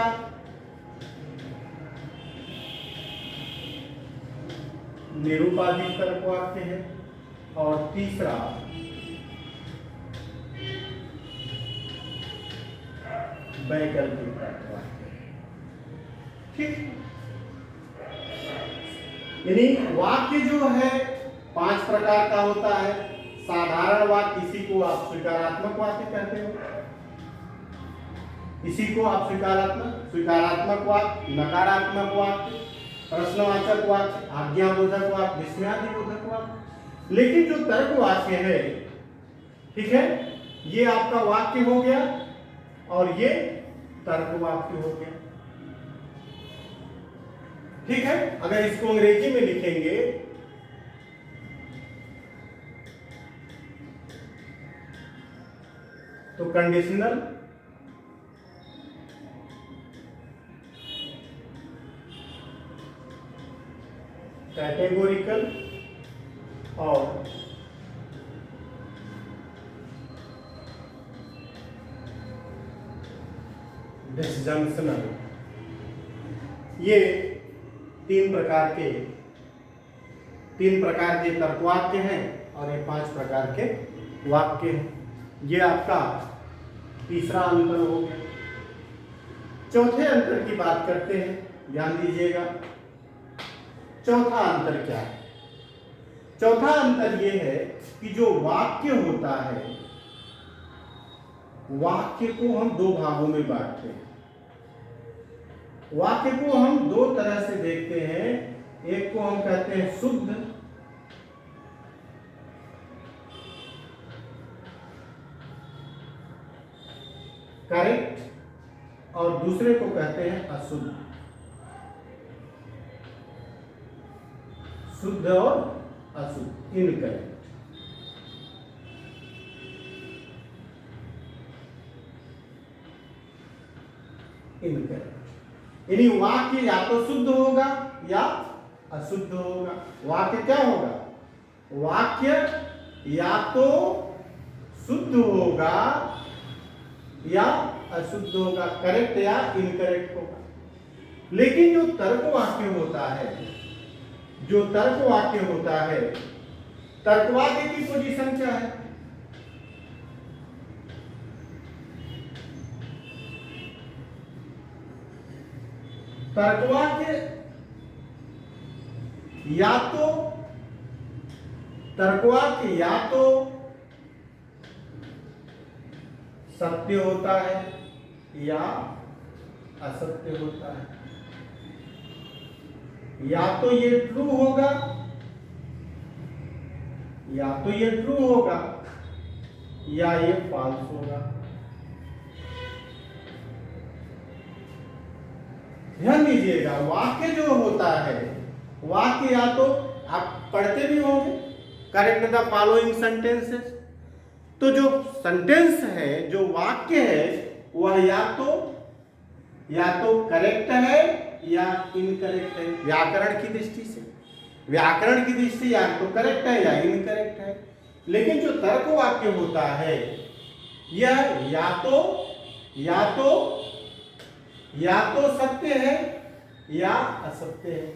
A: निरूपाधिक तर्कवाक्य है और तीसरा वैकल्पिक तर्कवाक्य है। ठीक, यानी वाक्य जो है 5 प्रकार का होता है। साधारण वाक्य, इसी को आप स्वीकारात्मक वाक्य कहते हो, इसी को आप स्वीकारात्मक वाक्य, नकारात्मक वाक्य, प्रश्नवाचक वाक्य, आज्ञाबोधक वाक्य, विस्मयादिबोधक वाक्य। लेकिन जो तर्क वाक्य है, ठीक है, ये आपका वाक्य हो गया और ये तर्क वाक्य हो गया। ठीक है, अगर इसको अंग्रेजी में लिखेंगे तो कंडीशनल, कैटेगोरिकल और डिसजंक्शनल, ये 3 प्रकार के तर्कवाक्य हैं और ये 5 प्रकार के वाक्य हैं। ये आपका तीसरा अंतर हो गया। चौथे अंतर की बात करते हैं, ध्यान दीजिएगा। चौथा अंतर क्या है? चौथा अंतर ये है कि जो वाक्य होता है, वाक्य को हम 2 भागों में बांटते हैं। वाक्य को हम 2 तरह से देखते हैं। एक को हम कहते हैं शुद्ध, करेक्ट, और दूसरे को कहते हैं अशुद्ध, शुद्ध और अशुद्ध, इनकरेक्ट। इनकरेक्ट, यानी वाक्य या तो शुद्ध होगा या अशुद्ध होगा। वाक्य क्या होगा? वाक्य या तो शुद्ध होगा या अशुद्ध होगा, करेक्ट या इनकरेक्ट होगा। लेकिन जो तर्क वाक्य होता है, जो तर्क वाक्य होता है, तर्कवाक्य की पोजीशन क्या है? तर्कवाक्य या तो सत्य होता है या असत्य होता है। या तो ये ट्रू होगा या ये फॉल्स होगा। ध्यान दीजिएगा, वाक्य जो होता है, वाक्य या तो आप पढ़ते भी होंगे, करेक्ट द फॉलोइंग सेंटेंसेस। तो जो सेंटेंस है, जो वाक्य है, वह या तो करेक्ट है या इनकरेक्ट है। व्याकरण की दृष्टि से, व्याकरण की दृष्टि से या तो करेक्ट है या इनकरेक्ट है। लेकिन जो तर्क वाक्य होता है, यह या तो सत्य है या असत्य है,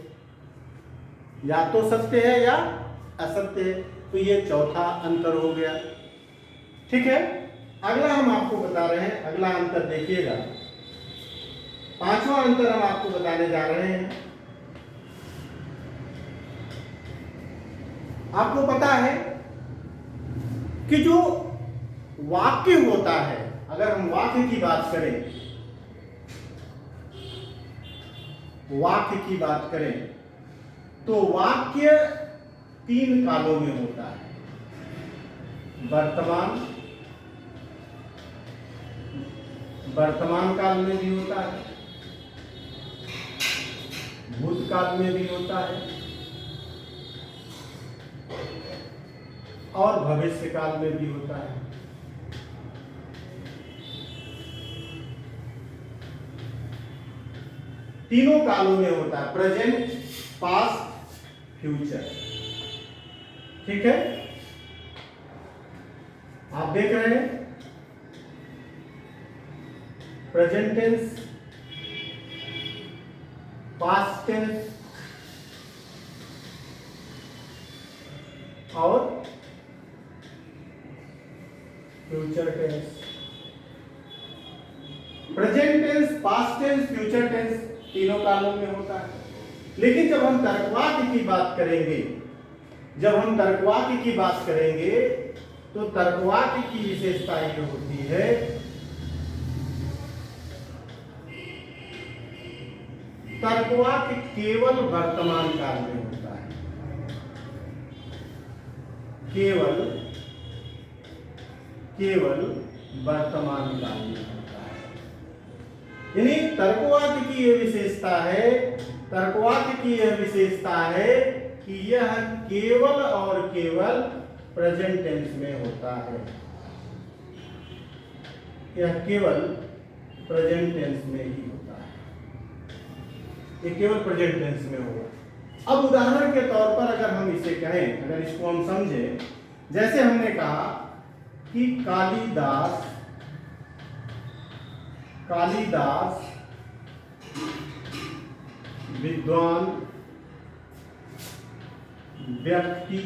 A: या तो सत्य है या असत्य है। तो ये चौथा अंतर हो गया। ठीक है, अगला हम आपको बता रहे हैं, अगला अंतर देखिएगा, पांचवा अंतर हम आपको बताने जा रहे हैं। आपको पता है कि जो वाक्य होता है, अगर हम वाक्य की बात करें, तो वाक्य 3 कालों में होता है। वर्तमान काल में भी होता है, भूतकाल में भी होता है और भविष्य काल में भी होता है। तीनों कालों में होता है, प्रेजेंट, पास्ट, फ्यूचर। ठीक है, आप देख रहे हैं प्रेजेंट टेंस, पास्ट टेंस और future tense. Present tense, past tense, future tense तीनों कालों में होता है। लेकिन जब हम तर्कवाक्य की बात करेंगे, तो तर्कवाक्य की विशेषता ये होती है तर्कवाक्य केवल वर्तमान काल में होता है, केवल वर्तमान काल में होता है। यानी तर्कवाक्य की यह विशेषता है कि यह केवल और केवल प्रेजेंट टेंस में होता है, यह केवल प्रेजेंट टेंस में ही होता है, ये केवल प्रेजेंट टेंस में होगा। अब उदाहरण के तौर पर अगर हम इसे कहें, अगर इसको हम समझें, जैसे हमने कहा कि कालिदास विद्वान व्यक्ति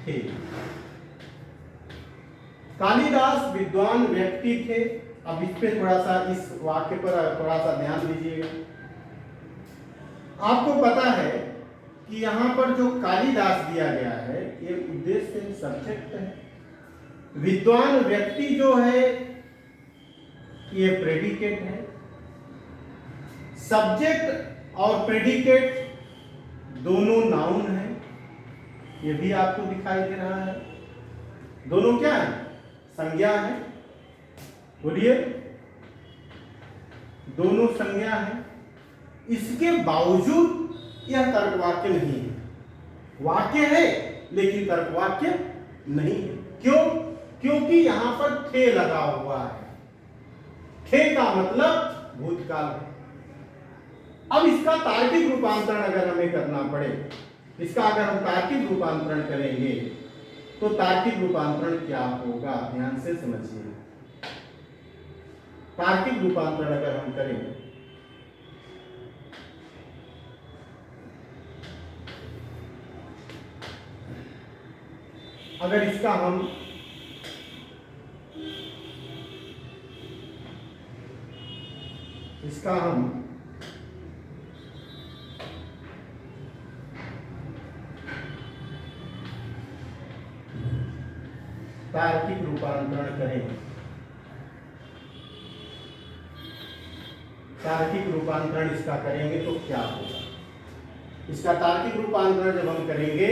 A: थे। कालिदास विद्वान व्यक्ति थे। अब इस पे थोड़ा सा, इस वाक्य पर थोड़ा सा ध्यान दीजिएगा। आपको पता है कि यहां पर जो कालिदास दिया गया है, ये उद्देश्य सब्जेक्ट है। विद्वान व्यक्ति जो है, ये प्रेडिकेट है। सब्जेक्ट और प्रेडिकेट दोनों नाउन है, ये भी आपको दिखाई दे रहा है। दोनों क्या है? संज्ञा है। बोलिए, दोनों संज्ञा है। इसके बावजूद यह तर्कवाक्य नहीं है। वाक्य है लेकिन तर्कवाक्य नहीं है। क्यों? क्योंकि यहां पर थे लगा हुआ है। थे का मतलब भूतकाल है। अब इसका तार्किक रूपांतरण अगर हमें करना पड़े, इसका अगर हम तार्किक रूपांतरण करेंगे, तो तार्किक रूपांतरण क्या होगा? ध्यान से समझिए। तार्किक रूपांतरण अगर हम करें, अगर इसका हम तार्किक रूपांतरण करें, तार्किक रूपांतरण इसका करेंगे तो क्या होगा? इसका तार्किक रूपांतरण जब हम करेंगे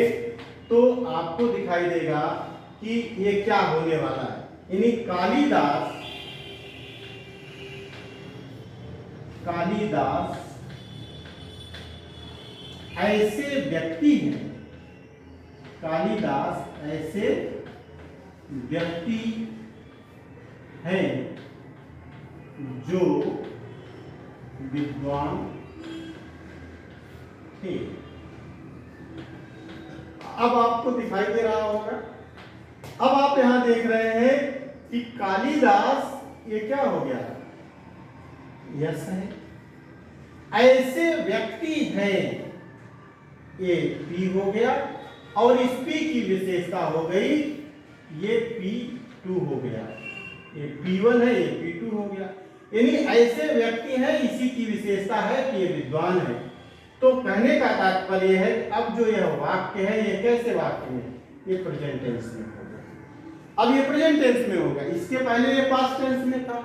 A: तो आपको दिखाई देगा कि ये क्या होने वाला है। यानी कालिदास ऐसे व्यक्ति हैं, कालिदास ऐसे व्यक्ति हैं जो विद्वान थे। अब आपको दिखाई दे रहा होगा, अब आप यहां देख रहे हैं कि कालिदास ये क्या हो गया, यस है। ऐसे व्यक्ति हैं, ये पी हो गया, और इस पी की विशेषता हो गई, ये P2 हो गया, ये P1 है, ये P2 हो गया। यानी ऐसे व्यक्ति हैं, इसी की विशेषता है कि ये विद्वान है। तो कहने का तात्पर्य है, अब जो यह वाक्य है, ये कैसे वाक्य है, ये प्रेजेंट टेंस में हो गया। अब ये प्रेजेंट टेंस में हो गया, इसके पहले ये पास्ट टेंस में था,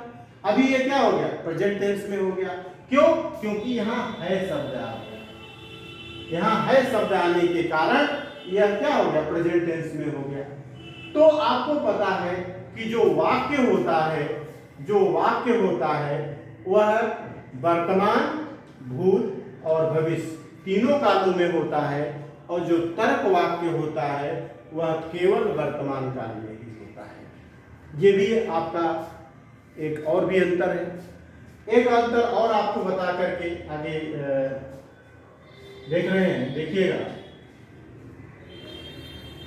A: अभी ये क्या हो गया, प्रेजेंट टेंस में हो गया। क्यों? क्योंकि यहाँ है शब्द आ गया, यहाँ है शब्द आने के कारण यह क्या हो गया, प्रेजेंट टेंस में हो गया। तो आपको पता है कि जो वाक्य होता है, जो वाक्य होता है वह वर्तमान, भूत और भविष्य तीनों कालों में होता है, और जो तर्क वाक्य होता है वह केवल वर्तमान काल में ही होता है। ये भी आपका एक और भी अंतर है। एक अंतर और आपको बता करके आगे देख रहे हैं, देखिएगा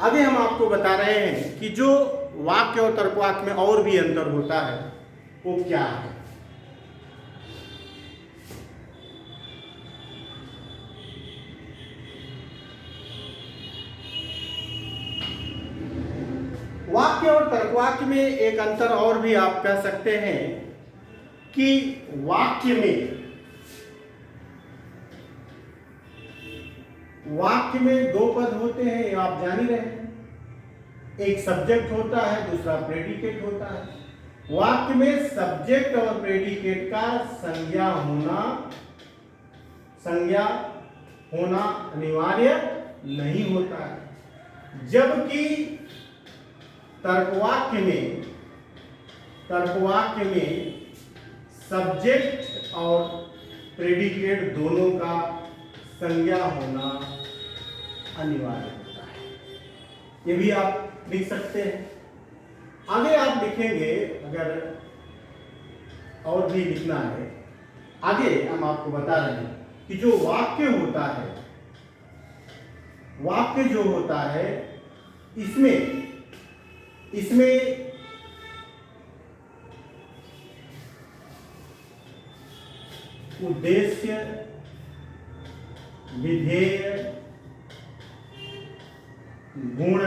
A: आगे हम आपको बता रहे हैं कि जो वाक्य और तर्कवाक्य में और भी अंतर होता है वो क्या है। वाक्य और तर्कवाक्य में एक अंतर और भी आप कह सकते हैं कि वाक्य में दो पद होते हैं, ये आप जान ही रहे हैं। एक सब्जेक्ट होता है, दूसरा प्रेडिकेट होता है। वाक्य में सब्जेक्ट और प्रेडिकेट का संज्ञा होना अनिवार्य नहीं होता है, जबकि तर्कवाक्य में सब्जेक्ट और प्रेडिकेट दोनों का संज्ञा होना अनिवार्य होता है। ये भी आप लिख सकते हैं। आगे आप लिखेंगे, अगर और भी लिखना है, आगे हम आपको बता रहे हैं कि जो वाक्य होता है, वाक्य जो होता है इसमें उद्देश्य, विधेय, गुण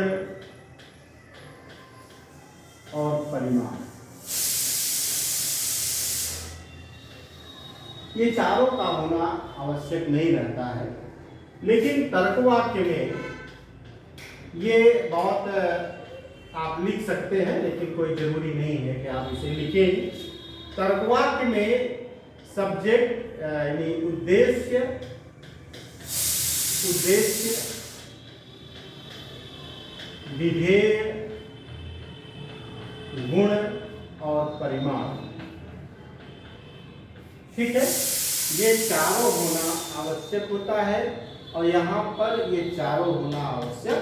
A: और परिमाण, ये चारों का होना आवश्यक नहीं रहता है। लेकिन तर्कवाक्य में ये बहुत आप लिख सकते हैं, लेकिन कोई जरूरी नहीं है कि आप इसे लिखें। तर्कवाक्य में सब्जेक्ट यानी उद्देश्य, विधेय, गुण और परिमाण, ठीक है, ये चारों होना आवश्यक होता है, और यहाँ पर ये चारों होना आवश्यक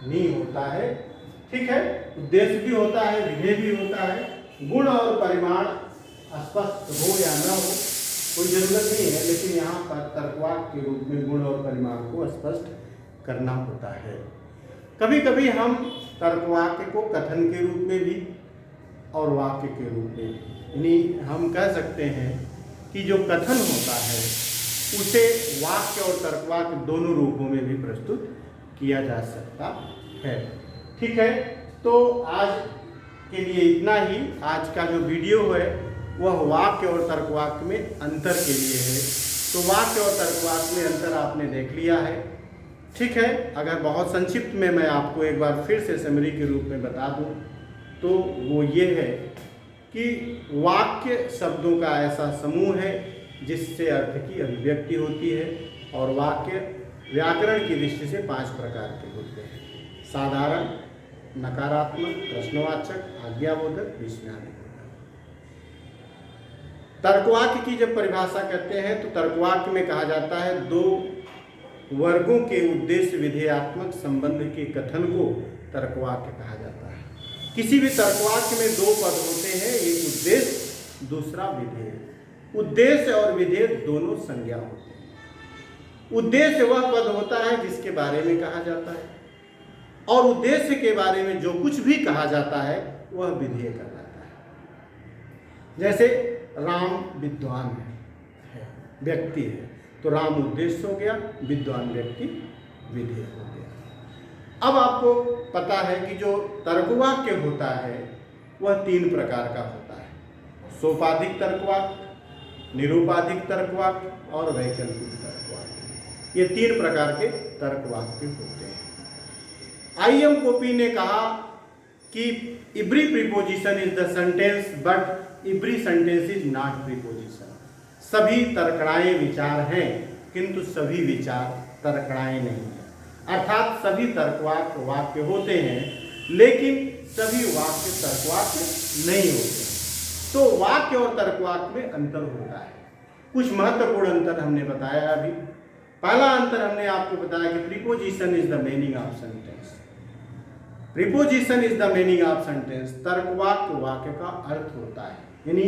A: नहीं होता है। ठीक है, उद्देश्य भी होता है, विधेय भी होता है, गुण और परिमाण स्पष्ट हो या न हो कोई जरूरत नहीं है, लेकिन यहाँ पर तर्कवाक्य के रूप में गुण और परिमाण को स्पष्ट करना होता है। कभी कभी हम तर्कवाक्य को कथन के रूप में भी और वाक्य के रूप में, यानी हम कह सकते हैं कि जो कथन होता है उसे वाक्य और तर्कवाक्य दोनों रूपों में भी प्रस्तुत किया जा सकता है। ठीक है, तो आज के लिए इतना ही। आज का जो वीडियो है वह वाक्य और तर्कवाक्य में अंतर के लिए है। तो वाक्य और तर्कवाक्य में अंतर आपने देख लिया है। ठीक है, अगर बहुत संक्षिप्त में मैं आपको एक बार फिर से समरी के रूप में बता दूं तो वो ये है कि वाक्य शब्दों का ऐसा समूह है जिससे अर्थ की अभिव्यक्ति होती है, और वाक्य व्याकरण की दृष्टि से 5 प्रकार के होते हैं: साधारण, नकारात्मक, प्रश्नवाचक, आज्ञाबोधक, विस्मयादिबोधक। तर्कवाक्य की जब परिभाषा करते हैं तो तर्कवाक्य में कहा जाता है दो वर्गों के उद्देश्य विधेयात्मक संबंध के कथन को तर्कवाक्य कहा जाता है। किसी भी तर्कवाक्य में दो पद होते हैं, एक उद्देश्य दूसरा विधेय। उद्देश्य और विधेय दोनों संज्ञा होते हैं। उद्देश्य वह पद होता है जिसके बारे में कहा जाता है, और उद्देश्य के बारे में जो कुछ भी कहा जाता है वह विधेय कहलाता है। जैसे राम विद्वान है, व्यक्ति है, तो राम उद्देश्य हो गया, विद्वान व्यक्ति विधेय हो गया। अब आपको पता है कि जो तर्कवाक्य होता है वह तीन प्रकार का होता है: सोपाधिक तर्कवाक्य, निरूपाधिक तर्कवाक्य और वैकल्पिक तर्कवाक्य। ये तीन प्रकार के तर्कवाक्य होते हैं। I.M. कोपी ने कहा कि every preposition is the sentence but every sentence is not preposition. सभी तर्कणाएं विचार हैं किंतु सभी विचार तर्कणाएं नहीं हैं। अर्थात सभी तर्कवाक्य वाक्य होते हैं लेकिन सभी वाक्य तर्कवाक्य नहीं होते हैं। तो वाक्य और तर्कवाक्य में अंतर होता है। कुछ महत्वपूर्ण अंतर हमने बताया अभी। पहला अंतर हमने आपको बताया कि preposition is the meaning of sentence. Preposition is the meaning of sentence. तर्कवाक्य वाक्य का अर्थ होता है, यानी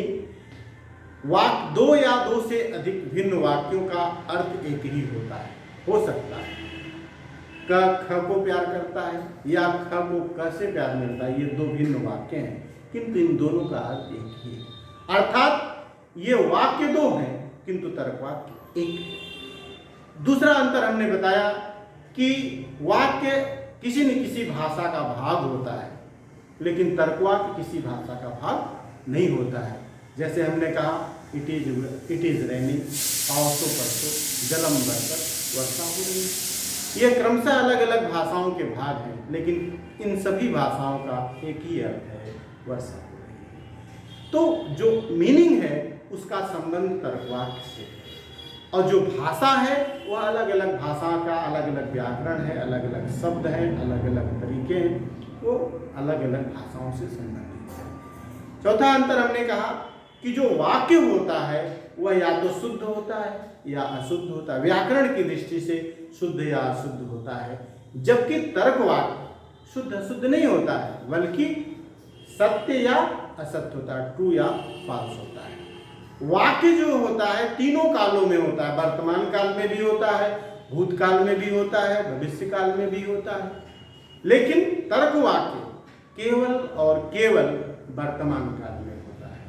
A: वाक्य दो या दो से अधिक भिन्न वाक्यों का अर्थ एक ही होता है। हो सकता है क ख को प्यार करता है या ख को क से प्यार मिलता है, ये दो भिन्न वाक्य हैं किंतु इन दोनों का अर्थ एक ही है। अर्थात ये वाक्य दो हैं किंतु तर्कवाक्य एक है। दूसरा अंतर हमने बताया कि वाक्य किसी न किसी भाषा का भाग होता है लेकिन तर्कवाक्य किसी भाषा का भाग नहीं होता है। जैसे हमने कहा इट इज रेनिंग, पावसो परसो, जलम बरसत, वर्षा हो रही। ये क्रमशः अलग अलग भाषाओं के भाग हैं लेकिन इन सभी भाषाओं का एक ही अर्थ है, वर्षा हो रही है। तो जो मीनिंग है उसका संबंध तर्कवाक्य से, और जो भाषा है वह अलग अलग भाषा का अलग अलग व्याकरण है, अलग अलग शब्द हैं, अलग अलग तरीके हैं, वो अलग अलग भाषाओं से संबंधित है। चौथा अंतर हमने कहा कि जो वाक्य होता है वह या तो शुद्ध होता है या अशुद्ध होता है, व्याकरण की दृष्टि से शुद्ध या अशुद्ध होता है, जबकि तर्कवाक्य शुद्ध अशुद्ध नहीं होता है बल्कि सत्य या असत्य होता है, ट्रू या फॉल्स होता है। वाक्य जो होता है तीनों कालों में होता है, वर्तमान काल में भी होता है, भूतकाल में भी होता है, भविष्य काल में भी होता है, लेकिन तर्कवाक्य केवल और केवल वर्तमान काल में होता है।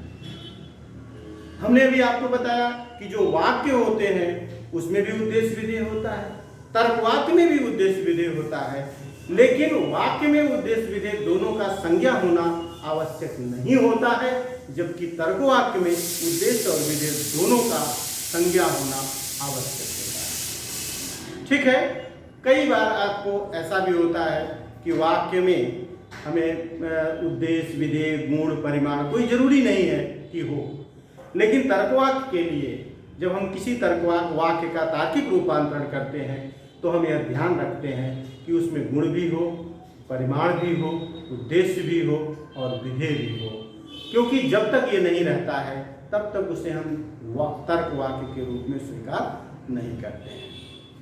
A: हमने अभी आपको बताया कि जो वाक्य होते हैं उसमें भी उद्देश्य विधेय होता है, तर्कवाक्य में भी उद्देश्य विधेय होता है, लेकिन वाक्य में उद्देश्य विधेय दोनों का संज्ञा होना आवश्यक नहीं होता है, जबकि तर्कवाक्य में उद्देश्य और विधेय दोनों का संज्ञा होना आवश्यक होता है। ठीक है, कई बार आपको ऐसा भी होता है कि वाक्य में हमें उद्देश्य विधेय गुण परिमाण कोई जरूरी नहीं है कि हो, लेकिन तर्कवाक्य के लिए जब हम किसी वाक्य का तार्किक रूपांतरण करते हैं तो हम यह ध्यान रखते हैं कि उसमें गुण भी हो, परिमाण भी हो, उद्देश्य भी हो और विधेय भी हो, क्योंकि जब तक ये नहीं रहता है तब तक उसे हम तर्कवाक्य के रूप में स्वीकार नहीं करते हैं।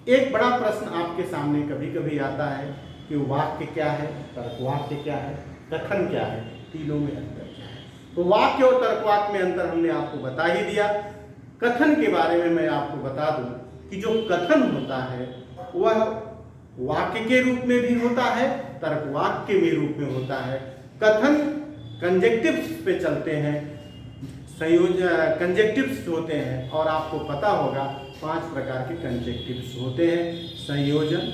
A: एक बड़ा प्रश्न आपके सामने कभी कभी आता है कि वाक्य क्या है, तर्कवाक्य क्या है, कथन क्या है, तीनों में अंतर क्या है। तो वाक्य और तर्कवाक्य में अंतर हमने आपको बता ही दिया। कथन के बारे में मैं आपको बता दूं कि जो कथन होता है वह वाक्य के रूप में भी होता है, तर्कवाक्य के रूप में होता है। कथन कंजेक्टिव्स पे चलते हैं, कंजेक्टिव्स होते हैं, और आपको पता होगा 5 प्रकार के कंजेक्टिव्स होते हैं: संयोजन,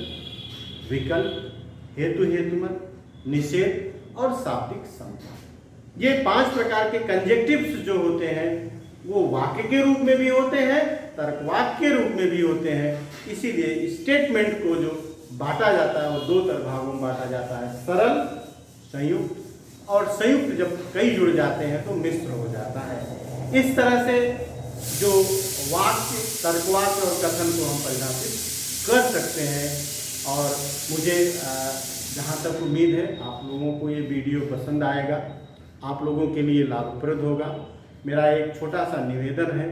A: विकल्प, हेतु हेतुमत, निषेध और शाब्दिक समता। ये 5 प्रकार के कंजेक्टिव्स जो होते हैं वो वाक्य के रूप में भी होते हैं, तर्कवाक्य के रूप में भी होते हैं। इसीलिए स्टेटमेंट को जो बांटा जाता है वो 2 भागों में बांटा जाता है: सरल, संयुक्त, और संयुक्त जब कई जुड़ जाते हैं तो मिश्र हो जाता है। इस तरह से जो वाक्य, तर्कवाक्य और कथन को हम परिभाषित कर सकते हैं। और मुझे जहाँ तक उम्मीद है आप लोगों को ये वीडियो पसंद आएगा, आप लोगों के लिए लाभप्रद होगा। मेरा एक छोटा सा निवेदन है,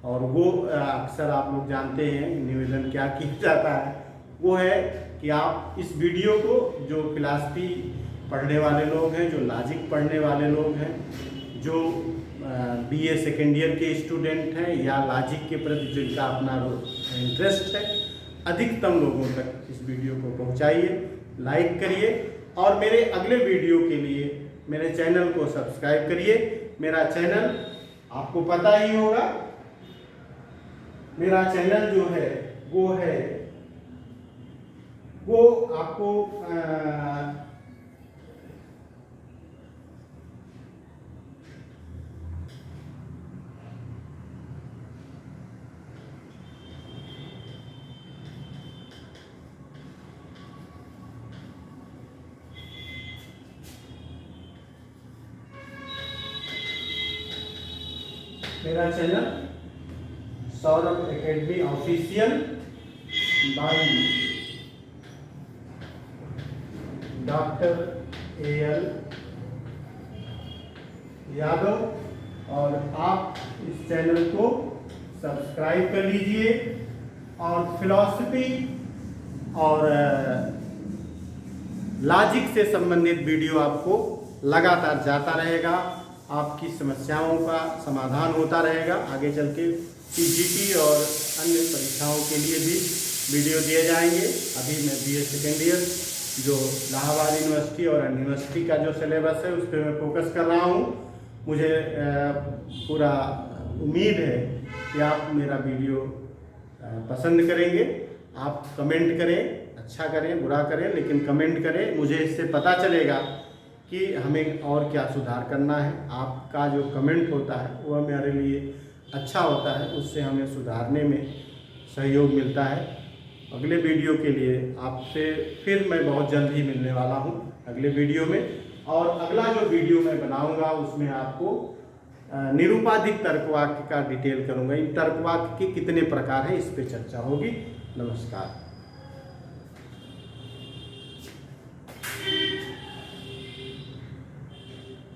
A: और वो अक्सर आप लोग जानते हैं निवेदन क्या किया जाता है, वो है कि आप इस वीडियो को, जो फिलॉसफी पढ़ने वाले लोग हैं, जो लॉजिक पढ़ने वाले लोग हैं, जो बीए सेकेंड ईयर के स्टूडेंट हैं या लॉजिक के प्रति जिनका अपना इंटरेस्ट है, अधिकतम लोगों तक इस वीडियो को पहुंचाइए, लाइक करिए, और मेरे अगले वीडियो के लिए मेरे चैनल को सब्सक्राइब करिए। मेरा चैनल आपको पता ही होगा, मेरा चैनल जो है वो आपको मेरा channel Saurabh academy official by doctor AL Yadav, और आप इस चैनल को सब्सक्राइब कर लीजिए, और फिलॉसफी और लॉजिक से संबंधित वीडियो आपको लगातार जाता रहेगा, आपकी समस्याओं का समाधान होता रहेगा। आगे चल के PGT और अन्य परीक्षाओं के लिए भी वीडियो दिए जाएंगे। अभी मैं BA सेकेंड ईयर जो इलाहाबाद यूनिवर्सिटी और यूनिवर्सिटी का जो सिलेबस है उस पर मैं फोकस कर रहा हूँ। मुझे पूरा उम्मीद है कि आप मेरा वीडियो पसंद करेंगे। आप कमेंट करें, अच्छा करें बुरा करें, लेकिन कमेंट करें, मुझे इससे पता चलेगा कि हमें और क्या सुधार करना है। आपका जो कमेंट होता है वह मेरे लिए अच्छा होता है, उससे हमें सुधारने में सहयोग मिलता है। अगले वीडियो के लिए आपसे फिर मैं बहुत जल्द ही मिलने वाला हूं अगले वीडियो में, और अगला जो वीडियो मैं बनाऊंगा उसमें आपको निरूपाधिक तर्कवाक्य का डिटेल करूंगा। इन तर्कवाक्य के कितने प्रकार हैं इस पे चर्चा होगी। नमस्कार।